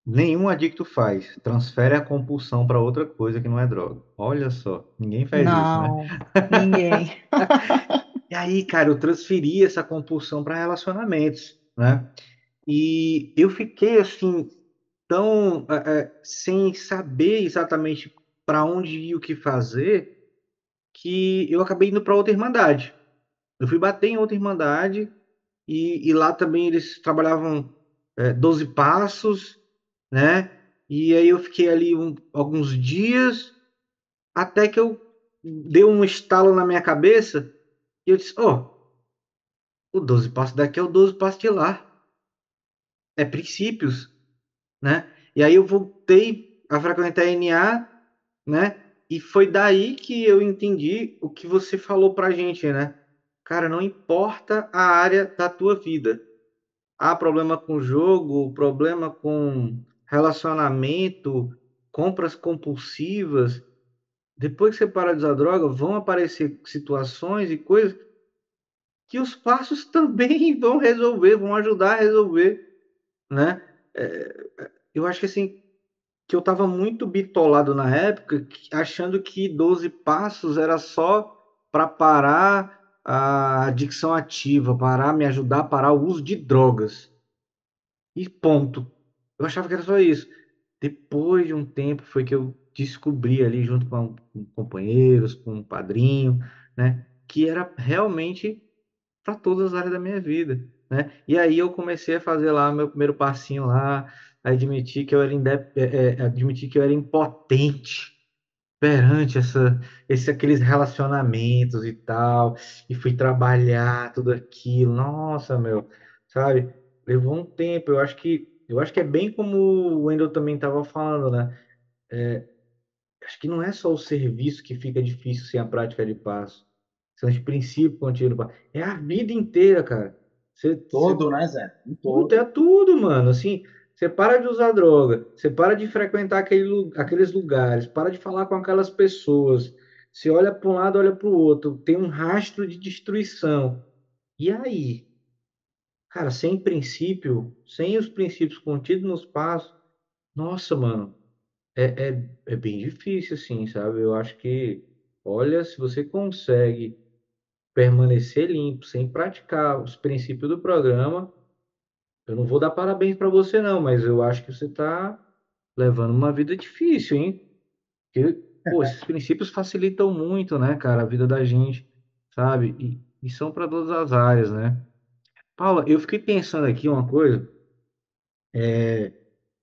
nenhum adicto faz: transfere a compulsão para outra coisa que não é droga. Olha só, ninguém faz isso, né? Não, ninguém. E aí, cara, eu transferi essa compulsão para relacionamentos, né? E eu fiquei assim, tão sem saber exatamente para onde ir, o que fazer, que eu acabei indo para outra Irmandade. Eu fui bater em outra Irmandade e lá também eles trabalhavam 12 passos, né? E aí eu fiquei ali alguns dias até que eu dei um estalo na minha cabeça e eu disse, o 12 passos daqui é o 12 passos de lá. É princípios, né? E aí eu voltei a frequentar a NA, né? E foi daí que eu entendi o que você falou pra gente, né? Cara, não importa a área da tua vida. Há problema com jogo, problema com relacionamento, compras compulsivas. Depois que você para de usar droga, vão aparecer situações e coisas que os passos também vão resolver, vão ajudar a resolver, né? Eu acho que assim, que eu estava muito bitolado na época, achando que 12 passos era só para parar a adicção ativa, parar, me ajudar a parar o uso de drogas. E ponto. Eu achava que era só isso. Depois de um tempo foi que eu descobri ali, junto com companheiros, com um padrinho, né, que era realmente para todas as áreas da minha vida, né? E aí eu comecei a fazer lá meu primeiro passinho lá, admitir que eu era admitir que eu era impotente perante aqueles relacionamentos e tal, e fui trabalhar tudo aquilo. Nossa, meu, sabe? Levou um tempo. Eu acho que é bem como o Wendel também estava falando, né? Acho que não é só o serviço que fica difícil sem a prática de passo. São os princípios contínuos. É a vida inteira, cara. Você Todo, né, Zé? Um Puta, é todo. tudo, mano. Assim, você para de usar droga, você para de frequentar aqueles lugares, para de falar com aquelas pessoas. Você olha para um lado, olha para o outro, tem um rastro de destruição. E aí? Cara, sem princípio, sem os princípios contidos nos passos, nossa, mano, é bem difícil, assim, sabe? Eu acho que, olha, se você consegue permanecer limpo, sem praticar os princípios do programa. Eu não vou dar parabéns para você, não, mas eu acho que você está levando uma vida difícil, hein? Porque, pô, esses princípios facilitam muito, né, cara, a vida da gente, sabe? E são para todas as áreas, né? Paula, eu fiquei pensando aqui uma coisa.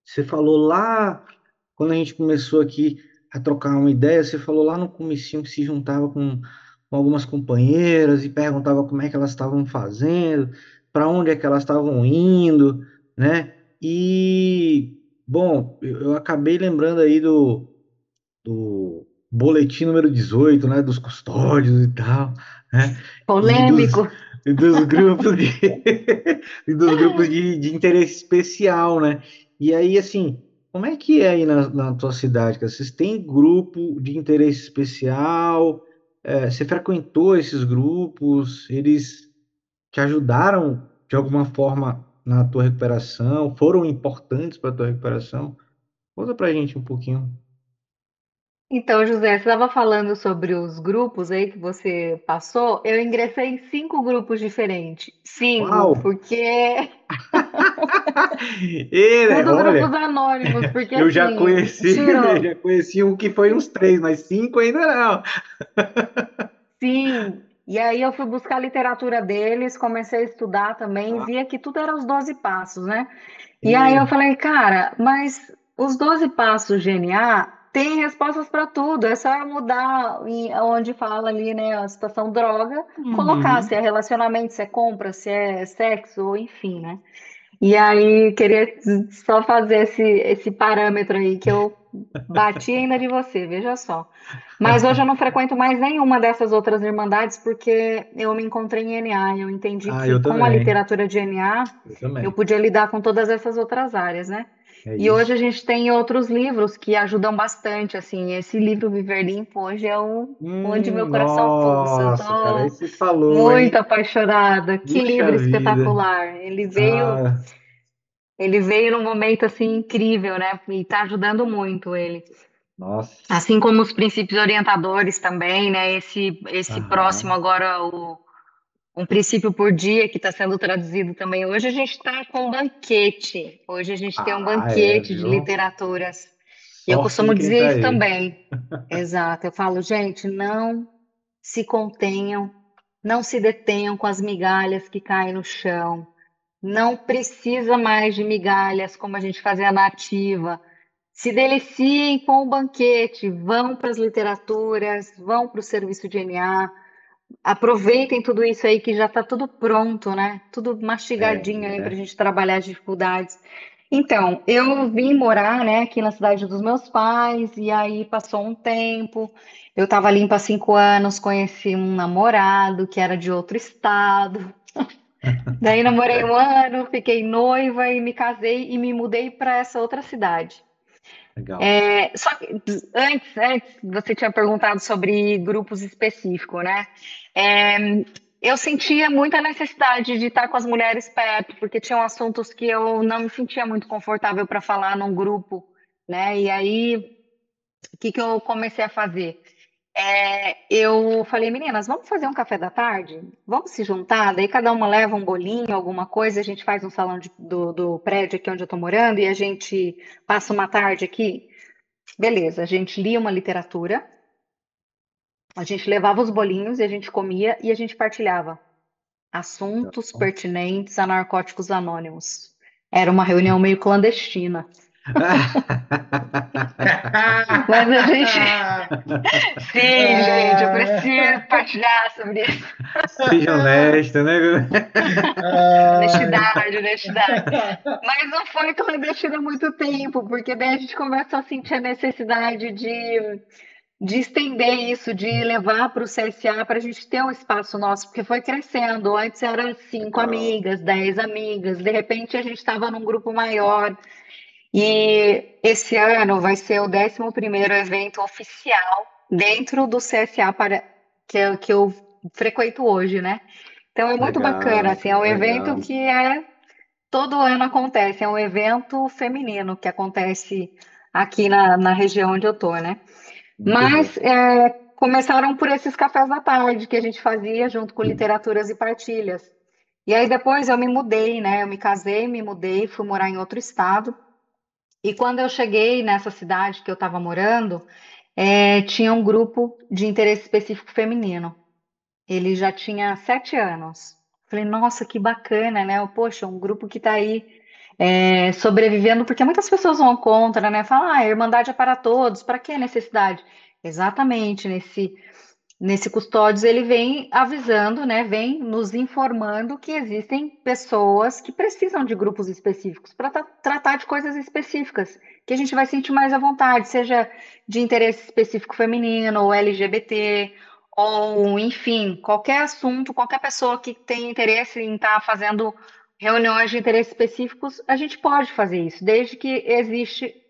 Você falou lá, quando a gente começou aqui a trocar uma ideia, você falou lá no comecinho que se juntava com algumas companheiras e perguntava como é que elas estavam fazendo, para onde é que elas estavam indo, né? E, bom, eu acabei lembrando aí do boletim número 18, né? Dos custódios e tal, né? E Polêmico. dos grupos e dos grupos de interesse especial, né? E aí, assim, como é que é aí na tua cidade, cara? Vocês têm grupo de interesse especial? Você frequentou esses grupos? Eles te ajudaram de alguma forma na tua recuperação? Foram importantes para a tua recuperação? Conta pra gente um pouquinho. Então, José, você estava falando sobre os grupos aí que você passou. Eu ingressei em 5 grupos diferentes. Uau! 5, porque tudo grupos Olha, anônimos, porque eu já assim, conheci, eu tirou. já conheci um que foi uns três, mas cinco ainda não. Sim. E aí eu fui buscar a literatura deles, comecei a estudar também, e via que tudo era os 12 passos, né? E aí eu É. falei, cara, mas os 12 passos GNA têm respostas para tudo, é só eu mudar onde fala ali, né, a situação droga, colocar se Uhum. é relacionamento, se é compra, se é sexo, ou enfim, né? E aí queria só fazer esse parâmetro aí que eu bati ainda de você, veja só. Mas hoje eu não frequento mais nenhuma dessas outras irmandades porque eu me encontrei em NA. Eu entendi Ah, que eu com a também. literatura de NA Eu eu também. podia lidar com todas essas outras áreas, né? É E hoje a isso. gente tem outros livros que ajudam bastante, assim. Esse livro Viver Limpo hoje é o onde meu coração pulsa. Eu Nossa, cara, aí tô você falou, muito hein? apaixonada. Que Puxa livro vida. espetacular! Ele veio, Ah, ele veio num momento assim incrível, né? E tá ajudando muito ele. nossa. Assim como os princípios orientadores também, né? Esse próximo Aham. agora, um princípio por dia, que está sendo traduzido também. Hoje a gente está com um banquete. Hoje a gente tem um Ah, é, banquete de viu? literaturas. E eu Sorte de costumo quem dizer tá isso aí. também. Exato. Eu falo, gente, não se contenham, não se detenham com as migalhas que caem no chão. Não precisa mais de migalhas como a gente fazia na ativa. Se deliciem com o banquete, vão para as literaturas, vão para o serviço de NA, aproveitem tudo isso aí que já está tudo pronto, né? Tudo mastigadinho aí para a É. gente trabalhar as dificuldades. Então, eu vim morar, né, aqui na cidade dos meus pais, e aí passou um tempo. Eu estava limpa há 5 anos, conheci um namorado que era de outro estado. Daí namorei um ano, fiquei noiva e me casei e me mudei para essa outra cidade. Legal. Só que antes você tinha perguntado sobre grupos específicos, né? É, eu sentia muita necessidade de estar com as mulheres perto, porque tinham assuntos que eu não me sentia muito confortável para falar num grupo, né? E aí, o que que eu comecei a fazer? Eu falei, meninas, vamos fazer um café da tarde? Vamos se juntar? Daí cada uma leva um bolinho, alguma coisa, a gente faz um salão do prédio aqui onde eu tô morando e a gente passa uma tarde aqui. Beleza, a gente lia uma literatura, a gente levava os bolinhos e a gente comia e a gente partilhava assuntos pertinentes a Narcóticos Anônimos. Era uma reunião meio clandestina. Mas a gente. Sim, gente, eu preciso partilhar sobre isso. Seja honesto, né? Honestidade, honestidade. Mas não foi clandestina há muito tempo, porque daí a gente começou a sentir a necessidade de estender isso, de levar para o CSA para a gente ter um espaço nosso, porque foi crescendo. Antes era 5 amigas, 10 amigas, de repente a gente estava num grupo maior. E esse ano vai ser o 11º evento oficial dentro do CSA que eu frequento hoje, né? Então é muito bacana, Legal, assim, é um cara, evento legal. que todo ano acontece, é um evento feminino que acontece aqui na região onde eu tô, né? Muito bom. Mas começaram por esses cafés da tarde que a gente fazia junto com literaturas e partilhas. E aí depois eu me mudei, né? Eu me casei, me mudei, fui morar em outro estado. E quando eu cheguei nessa cidade que eu estava morando, tinha um grupo de interesse específico feminino. Ele já tinha 7 anos. Falei, nossa, que bacana, né? Poxa, um grupo que está aí sobrevivendo, porque muitas pessoas vão contra, né? Falam, a Irmandade é para todos, para que necessidade? Exatamente, nesse Custódios ele vem avisando, né? Vem nos informando que existem pessoas que precisam de grupos específicos para tratar de coisas específicas, que a gente vai sentir mais à vontade, seja de interesse específico feminino, ou LGBT, ou enfim, qualquer assunto, qualquer pessoa que tem interesse em estar fazendo reuniões de interesse específicos, a gente pode fazer isso, desde que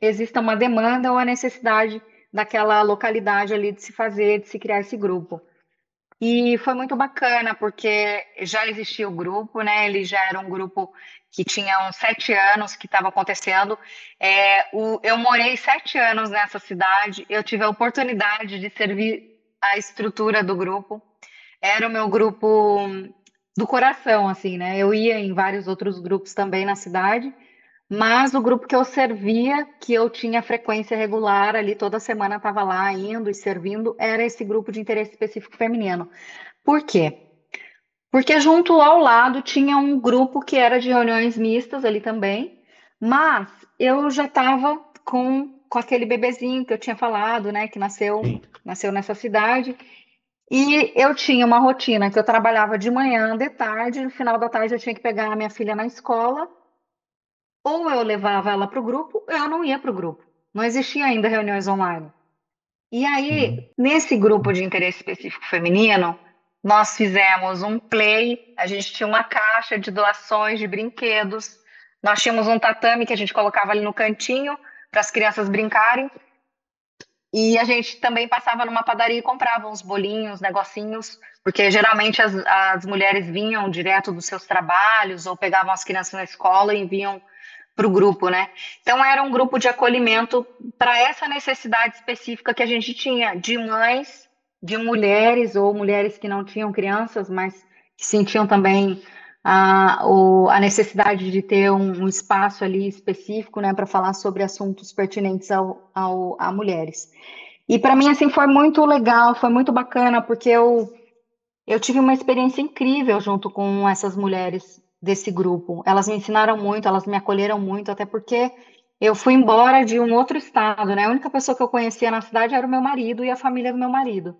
exista uma demanda ou a necessidade daquela localidade ali de se fazer, de se criar esse grupo. E foi muito bacana, porque já existia o grupo, né? Ele já era um grupo que tinha uns 7 anos que estava acontecendo. Eu morei 7 anos nessa cidade, eu tive a oportunidade de servir a estrutura do grupo. Era o meu grupo do coração, assim, né? Eu ia em vários outros grupos também na cidade, mas o grupo que eu servia, que eu tinha frequência regular ali, toda semana estava lá indo e servindo, era esse grupo de interesse específico feminino. Por quê? Porque junto ao lado tinha um grupo que era de reuniões mistas ali também, mas eu já estava com aquele bebezinho que eu tinha falado, né, que Sim. nasceu nessa cidade, e eu tinha uma rotina que eu trabalhava de manhã, de tarde, no final da tarde eu tinha que pegar a minha filha na escola, ou eu levava ela para o grupo, ou eu não ia para o grupo. Não existia ainda reuniões online. E Uhum. aí, nesse grupo de interesse específico feminino, nós fizemos um play, a gente tinha uma caixa de doações de brinquedos, nós tínhamos um tatame que a gente colocava ali no cantinho para as crianças brincarem, e a gente também passava numa padaria e comprava uns bolinhos, negocinhos, porque geralmente as mulheres vinham direto dos seus trabalhos ou pegavam as crianças na escola e vinham para o grupo, né? Então era um grupo de acolhimento para essa necessidade específica que a gente tinha de mães, de mulheres ou mulheres que não tinham crianças, mas que sentiam também a necessidade de ter um espaço ali específico, né, para falar sobre assuntos pertinentes a mulheres. E para mim assim foi muito legal, foi muito bacana porque eu tive uma experiência incrível junto com essas mulheres desse grupo. Elas me ensinaram muito, elas me acolheram muito, até porque eu fui embora de um outro estado, né? A única pessoa que eu conhecia na cidade era o meu marido e a família do meu marido.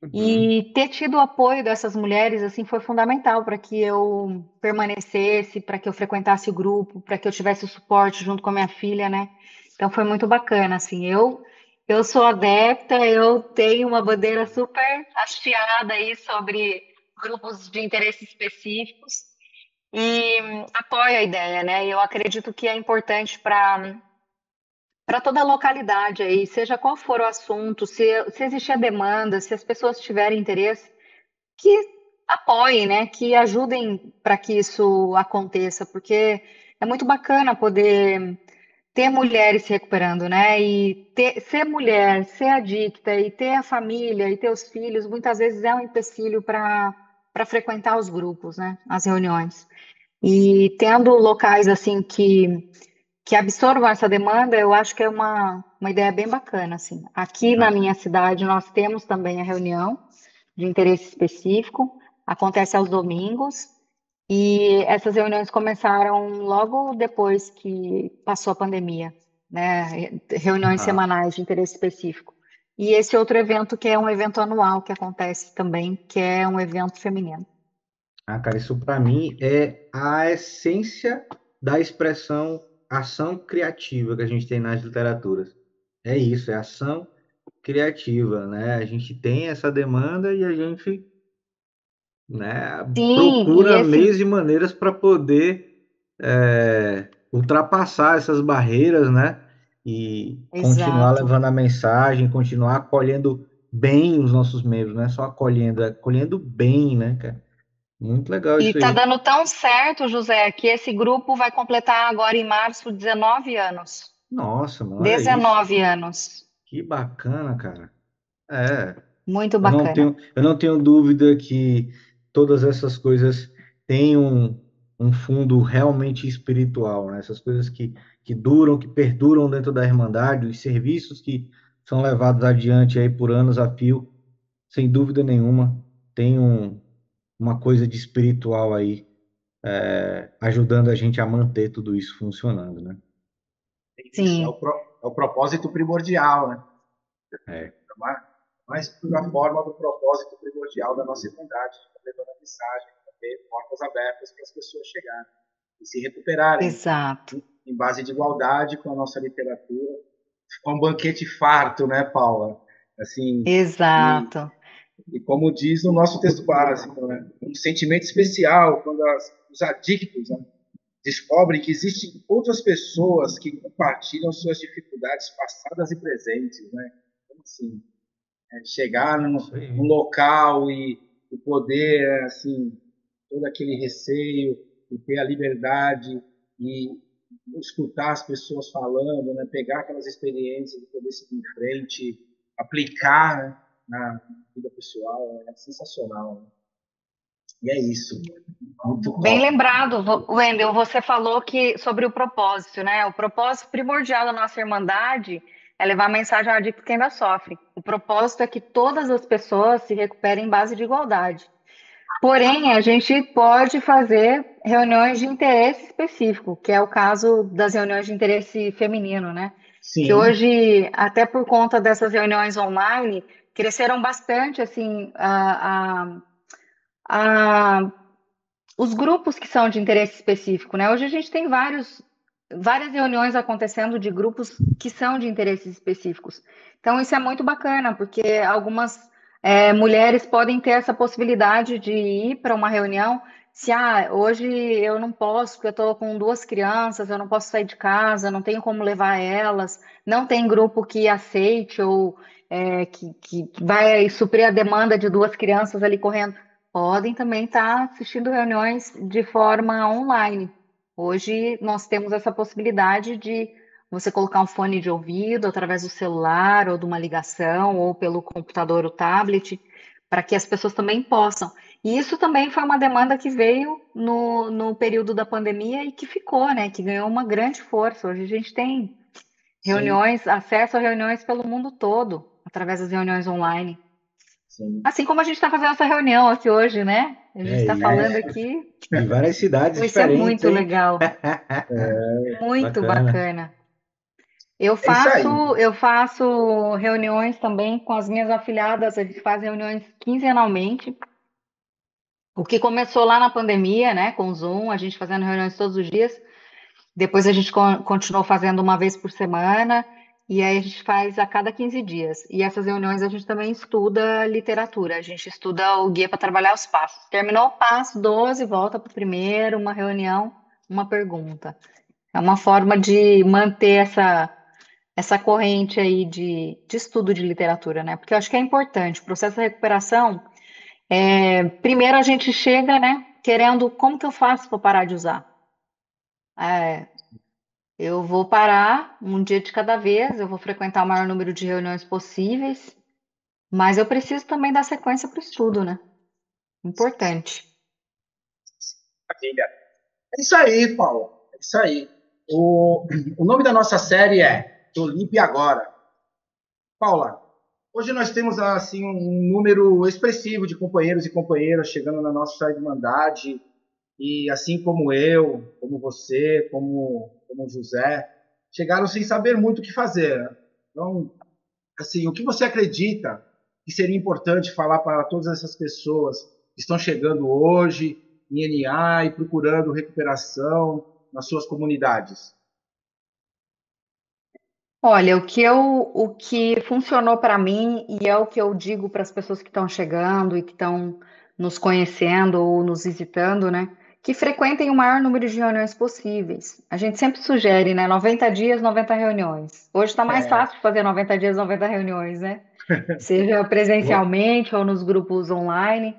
Uhum. E ter tido o apoio dessas mulheres, assim, foi fundamental para que eu permanecesse, para que eu frequentasse o grupo, para que eu tivesse o suporte junto com a minha filha, né? Então foi muito bacana, assim. Eu sou adepta, eu tenho uma bandeira super hasteada aí sobre grupos de interesse específicos e apoio a ideia, né? Eu acredito que é importante para toda a localidade aí, seja qual for o assunto, se existir a demanda, se as pessoas tiverem interesse, que apoiem, né, que ajudem para que isso aconteça, porque é muito bacana poder ter mulheres se recuperando, né? E ser mulher, ser adicta e ter a família e ter os filhos, muitas vezes é um empecilho para frequentar os grupos, né? As reuniões. E tendo locais assim que absorvam essa demanda, eu acho que é uma ideia bem bacana, assim. Aqui na Ah, minha cidade nós temos também a reunião de interesse específico, acontece aos domingos, e essas reuniões começaram logo depois que passou a pandemia, né? Reuniões ah, semanais de interesse específico. E esse outro evento que é um evento anual que acontece também, que é um evento feminino. cara, isso para mim é a essência da expressão ação criativa que a gente tem nas literaturas. É isso, é ação criativa, né? A gente tem essa demanda e a gente, né, Sim, e procura esse, meios e maneiras para poder ultrapassar essas barreiras, né? E continuar exato. levando a mensagem, continuar acolhendo bem os nossos membros, não é só acolhendo, é acolhendo bem, né, cara? Muito legal E isso tá aí. dando tão certo, José, que esse grupo vai completar agora em março 19 anos. Nossa, mano, olha isso. 19 anos. Que bacana, cara. É, Muito bacana. eu não tenho dúvida que todas essas coisas têm um fundo realmente espiritual, né? Essas coisas que duram, que perduram dentro da Irmandade, os serviços que são levados adiante aí por anos a fio, sem dúvida nenhuma, tem uma coisa de espiritual aí, ajudando a gente a manter tudo isso funcionando, né? Isso, Sim, é o propósito primordial, né? É, É uma, mais pura forma do propósito primordial da nossa Irmandade, levando a mensagem, ter portas abertas para as pessoas chegarem e se recuperarem exato. em base de igualdade com a nossa literatura. É um banquete farto, né, Paula? Assim, e, Exato. e como diz no nosso texto básico, né, um sentimento especial quando os adictos, né, descobrem que existem outras pessoas que compartilham suas dificuldades passadas e presentes, né? Então, assim, chegar isso num aí. local e poder, assim, todo aquele receio e ter a liberdade e escutar as pessoas falando, né? Pegar aquelas experiências e poder seguir em frente, aplicar, né? Na vida pessoal, é sensacional. Né? E é isso, muito Bem top. lembrado, Wendel, você falou que sobre o propósito, né? O propósito primordial da nossa Irmandade é levar a mensagem ao adicto que ainda sofre. O propósito é que todas as pessoas se recuperem em base de igualdade. Porém, a gente pode fazer reuniões de interesse específico, que é o caso das reuniões de interesse feminino, né? Que Sim, hoje, até por conta dessas reuniões online, cresceram bastante, assim, a os grupos que são de interesse específico, né? Hoje a gente tem várias reuniões acontecendo de grupos que são de interesses específicos. Então isso é muito bacana, porque algumas mulheres podem ter essa possibilidade de ir para uma reunião. Se hoje eu não posso, porque eu estou com duas crianças, eu não posso sair de casa, não tenho como levar elas, não tem grupo que aceite ou que vai suprir a demanda de duas crianças ali correndo podem também estar assistindo reuniões de forma online. Hoje nós temos essa possibilidade de você colocar um fone de ouvido através do celular ou de uma ligação ou pelo computador ou tablet, para que as pessoas também possam. E isso também foi uma demanda que veio no período da pandemia e que ficou, né? Que ganhou uma grande força. Hoje a gente tem sim, reuniões, acesso a reuniões pelo mundo todo, através das reuniões online. sim. Assim como a gente está fazendo essa reunião aqui hoje, né? A gente É está falando isso. aqui, De várias cidades vai ser diferentes, muito hein? legal, muito Bacana. bacana. Eu É isso faço, aí. eu faço reuniões também com as minhas afiliadas, a gente faz reuniões quinzenalmente. O que começou lá na pandemia, né, com o Zoom, a gente fazendo reuniões todos os dias. Depois a gente continuou fazendo uma vez por semana, e aí a gente faz a cada 15 dias. E essas reuniões a gente também estuda literatura, a gente estuda o guia para trabalhar os passos. Terminou o passo 12, volta para o primeiro, uma reunião, uma pergunta. É uma forma de manter essa corrente aí de estudo de literatura, né? Porque eu acho que é importante. O processo de recuperação Primeiro a gente chega, né, querendo, como que eu faço para parar de usar? É, eu vou parar um dia de cada vez, eu vou frequentar o maior número de reuniões possíveis, mas eu preciso também dar sequência para o estudo, né? Importante. Maravilha. É isso aí, Paulo. É isso aí. O nome da nossa série é Do Limpe Agora. Paula, hoje nós temos assim um número expressivo de companheiros e companheiras chegando na nossa Irmandade, e assim como eu, como você, como José, chegaram sem saber muito o que fazer, né? Então, assim, o que você acredita que seria importante falar para todas essas pessoas que estão chegando hoje em NA e procurando recuperação nas suas comunidades? Olha, o que funcionou para mim e é o que eu digo para as pessoas que estão chegando e que estão nos conhecendo ou nos visitando, né? Que frequentem o maior número de reuniões possíveis. A gente sempre sugere, né? 90 dias, 90 reuniões. Hoje está mais É, fácil de fazer 90 dias, 90 reuniões, né? Seja presencialmente ou nos grupos online.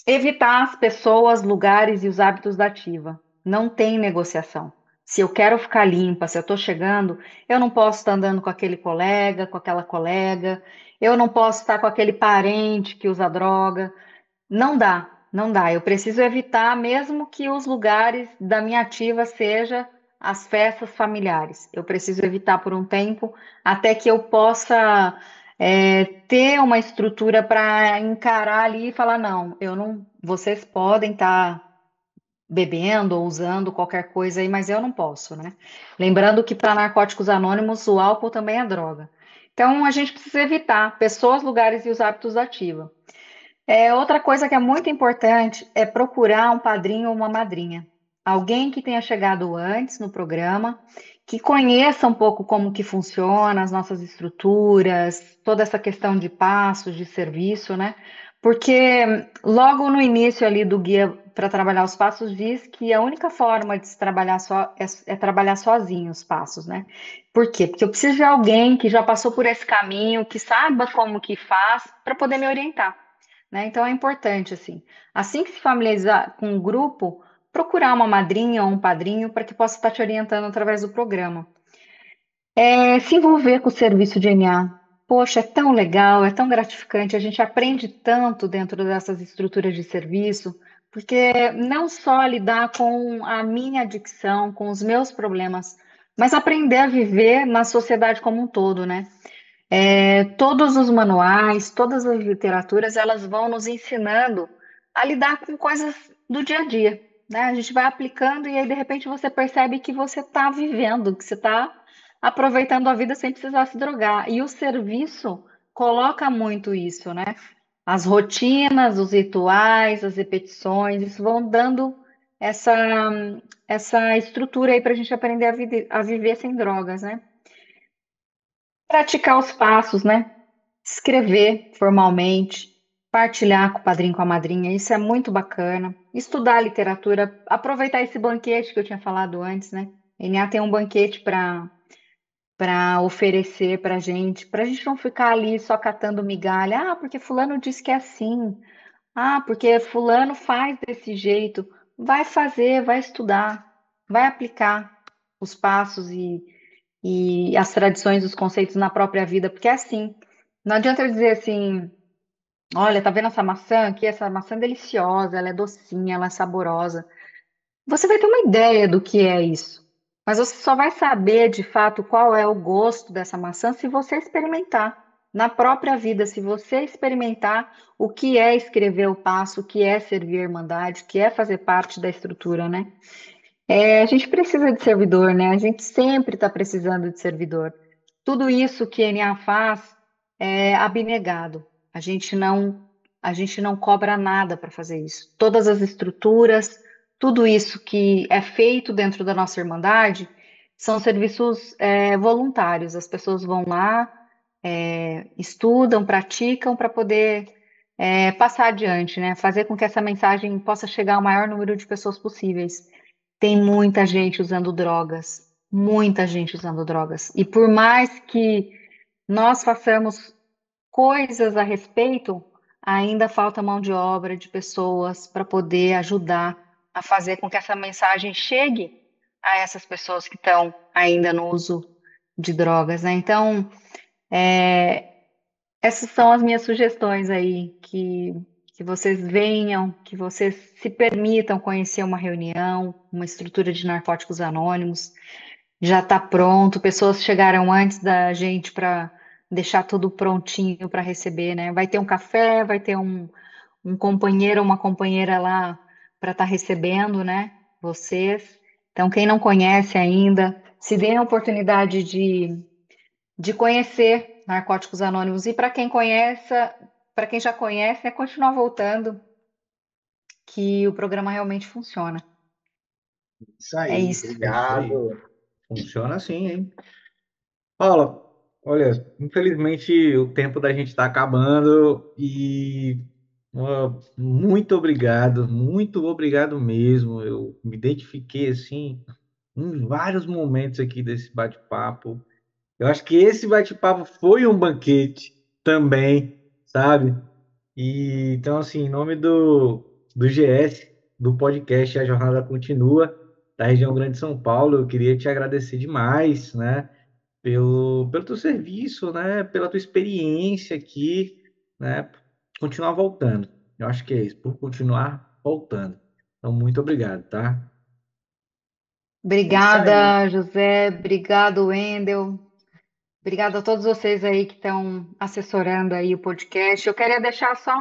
Evitar as pessoas, lugares e os hábitos da ativa. Não tem negociação. Se eu quero ficar limpa, se eu estou chegando, eu não posso estar andando com aquele colega, com aquela colega, eu não posso estar com aquele parente que usa droga. Não dá, não dá. Eu preciso evitar, mesmo que os lugares da minha ativa seja as festas familiares. Eu preciso evitar por um tempo até que eu possa ter uma estrutura para encarar ali e falar, não, eu não, vocês podem estar bebendo ou usando qualquer coisa aí, mas eu não posso, né? Lembrando que para Narcóticos Anônimos o álcool também é droga. Então a gente precisa evitar pessoas, lugares e os hábitos ativos. Outra coisa que é muito importante é procurar um padrinho ou uma madrinha. Alguém que tenha chegado antes no programa, que conheça um pouco como que funciona as nossas estruturas, toda essa questão de passos, de serviço, né? Porque logo no início ali do guia para trabalhar os passos diz que a única forma de se trabalhar só é trabalhar sozinho os passos, né? Por quê? Porque eu preciso de alguém que já passou por esse caminho, que saiba como que faz, para poder me orientar, né? Então é importante assim que se familiarizar com um grupo, procurar uma madrinha ou um padrinho para que possa estar te orientando através do programa. Se envolver com o serviço de NA. Poxa, é tão legal, é tão gratificante, a gente aprende tanto dentro dessas estruturas de serviço, porque não só lidar com a minha adicção, com os meus problemas, mas aprender a viver na sociedade como um todo, né? Todos os manuais, todas as literaturas, elas vão nos ensinando a lidar com coisas do dia a dia, né? A gente vai aplicando e aí, de repente, você percebe que você está vivendo, que você está aproveitando a vida sem precisar se drogar. E o serviço coloca muito isso, né? As rotinas, os rituais, as repetições, isso vão dando essa, essa estrutura aí para a gente aprender a viver sem drogas, né? Praticar os passos, né? Escrever formalmente, partilhar com o padrinho, com a madrinha, isso é muito bacana. Estudar literatura, aproveitar esse banquete que eu tinha falado antes, né? NA tem um banquete para oferecer para gente não ficar ali só catando migalha. Ah, porque fulano disse que é assim. Ah, porque fulano faz desse jeito. Vai fazer, vai estudar, vai aplicar os passos e as tradições, os conceitos na própria vida, porque é assim. Não adianta eu dizer assim, olha, tá vendo essa maçã aqui? Essa maçã é deliciosa, ela é docinha, ela é saborosa. Você vai ter uma ideia do que é isso, mas você só vai saber de fato qual é o gosto dessa maçã se você experimentar na própria vida, se você experimentar o que é escrever o passo, o que é servir a Irmandade, o que é fazer parte da estrutura, né? A gente precisa de servidor, né? A gente sempre está precisando de servidor. Tudo isso que a NA faz é abnegado. A gente não, a gente não cobra nada para fazer isso. Todas as estruturas, tudo isso que é feito dentro da nossa Irmandade são serviços voluntários. As pessoas vão lá, estudam, praticam para poder passar adiante, né? Fazer com que essa mensagem possa chegar ao maior número de pessoas possíveis. Tem muita gente usando drogas, muita gente usando drogas. E por mais que nós façamos coisas a respeito, ainda falta mão de obra de pessoas para poder ajudar a fazer com que essa mensagem chegue a essas pessoas que estão ainda no uso de drogas, né? Então, é, essas são as minhas sugestões aí, que vocês venham, que vocês se permitam conhecer uma reunião, uma estrutura de narcóticos anônimos. Já está pronto, pessoas chegaram antes da gente para deixar tudo prontinho para receber, né? Vai ter um café, vai ter um companheiro ou uma companheira lá para estar recebendo, né? Vocês. Então, quem não conhece ainda, se dê a oportunidade de conhecer Narcóticos Anônimos. E para quem conhece, para quem já conhece, é continuar voltando, que o programa realmente funciona. Isso É aí, isso. É isso aí. obrigado. Funciona assim, hein? Paula, olha, infelizmente o tempo da gente está acabando e muito obrigado mesmo. Eu me identifiquei assim em vários momentos aqui desse bate-papo. Eu acho que esse bate-papo foi um banquete também, sabe? E então, assim, em nome do GS, do podcast A Jornada Continua, da região Grande de São Paulo, eu queria te agradecer demais, né? Pelo teu serviço, né? Pela tua experiência aqui, né? Por continuar voltando. Eu acho que é isso, por continuar voltando. Então, muito obrigado, tá? É isso aí. Obrigada, José. Obrigado, Wendel. Obrigada a todos vocês aí que estão assessorando aí o podcast. Eu queria deixar só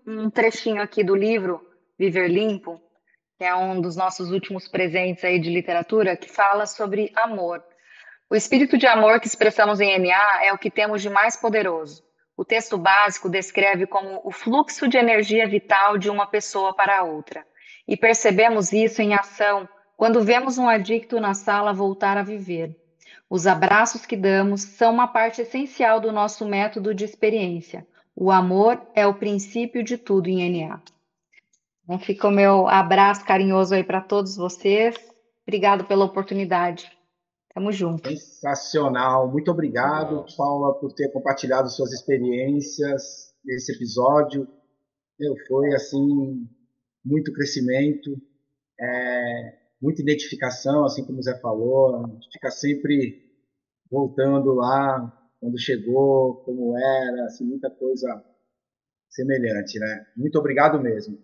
um trechinho aqui do livro Viver Limpo, que é um dos nossos últimos presentes aí de literatura, que fala sobre amor. O espírito de amor que expressamos em NA é o que temos de mais poderoso. O texto básico descreve como o fluxo de energia vital de uma pessoa para a outra. E percebemos isso em ação quando vemos um adicto na sala voltar a viver. Os abraços que damos são uma parte essencial do nosso método de experiência. O amor é o princípio de tudo em NA. Então fica o meu abraço carinhoso aí para todos vocês. Obrigado pela oportunidade. Tamo junto. Sensacional. Muito obrigado, Legal. Paula, por ter compartilhado suas experiências nesse episódio. Foi assim muito crescimento, muita identificação, assim como o Zé falou. A gente fica sempre voltando lá quando chegou, como era, assim, muita coisa semelhante, né? Muito obrigado mesmo.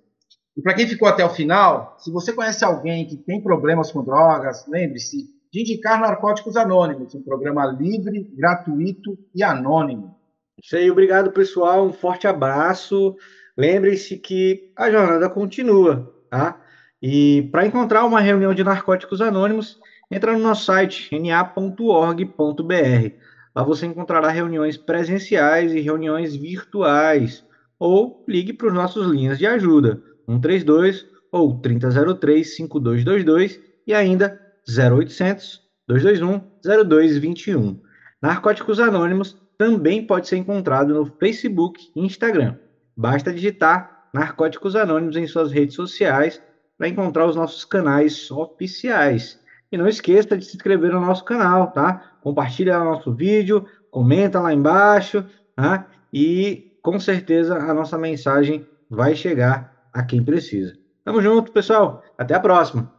E para quem ficou até o final, se você conhece alguém que tem problemas com drogas, lembre-se de indicar Narcóticos Anônimos, um programa livre, gratuito e anônimo. Isso aí, obrigado, pessoal. Um forte abraço. Lembre-se que a jornada continua, tá? E para encontrar uma reunião de narcóticos anônimos, entra no nosso site na.org.br. Lá você encontrará reuniões presenciais e reuniões virtuais. Ou ligue para os nossos linhas de ajuda, 132 ou 3003-5222 e ainda 0800 221 0221. Narcóticos Anônimos também pode ser encontrado no Facebook e Instagram. Basta digitar Narcóticos Anônimos em suas redes sociais para encontrar os nossos canais oficiais. E não esqueça de se inscrever no nosso canal, tá? Compartilha nosso vídeo, comenta lá embaixo, tá? E com certeza a nossa mensagem vai chegar a quem precisa. Tamo junto, pessoal. Até a próxima.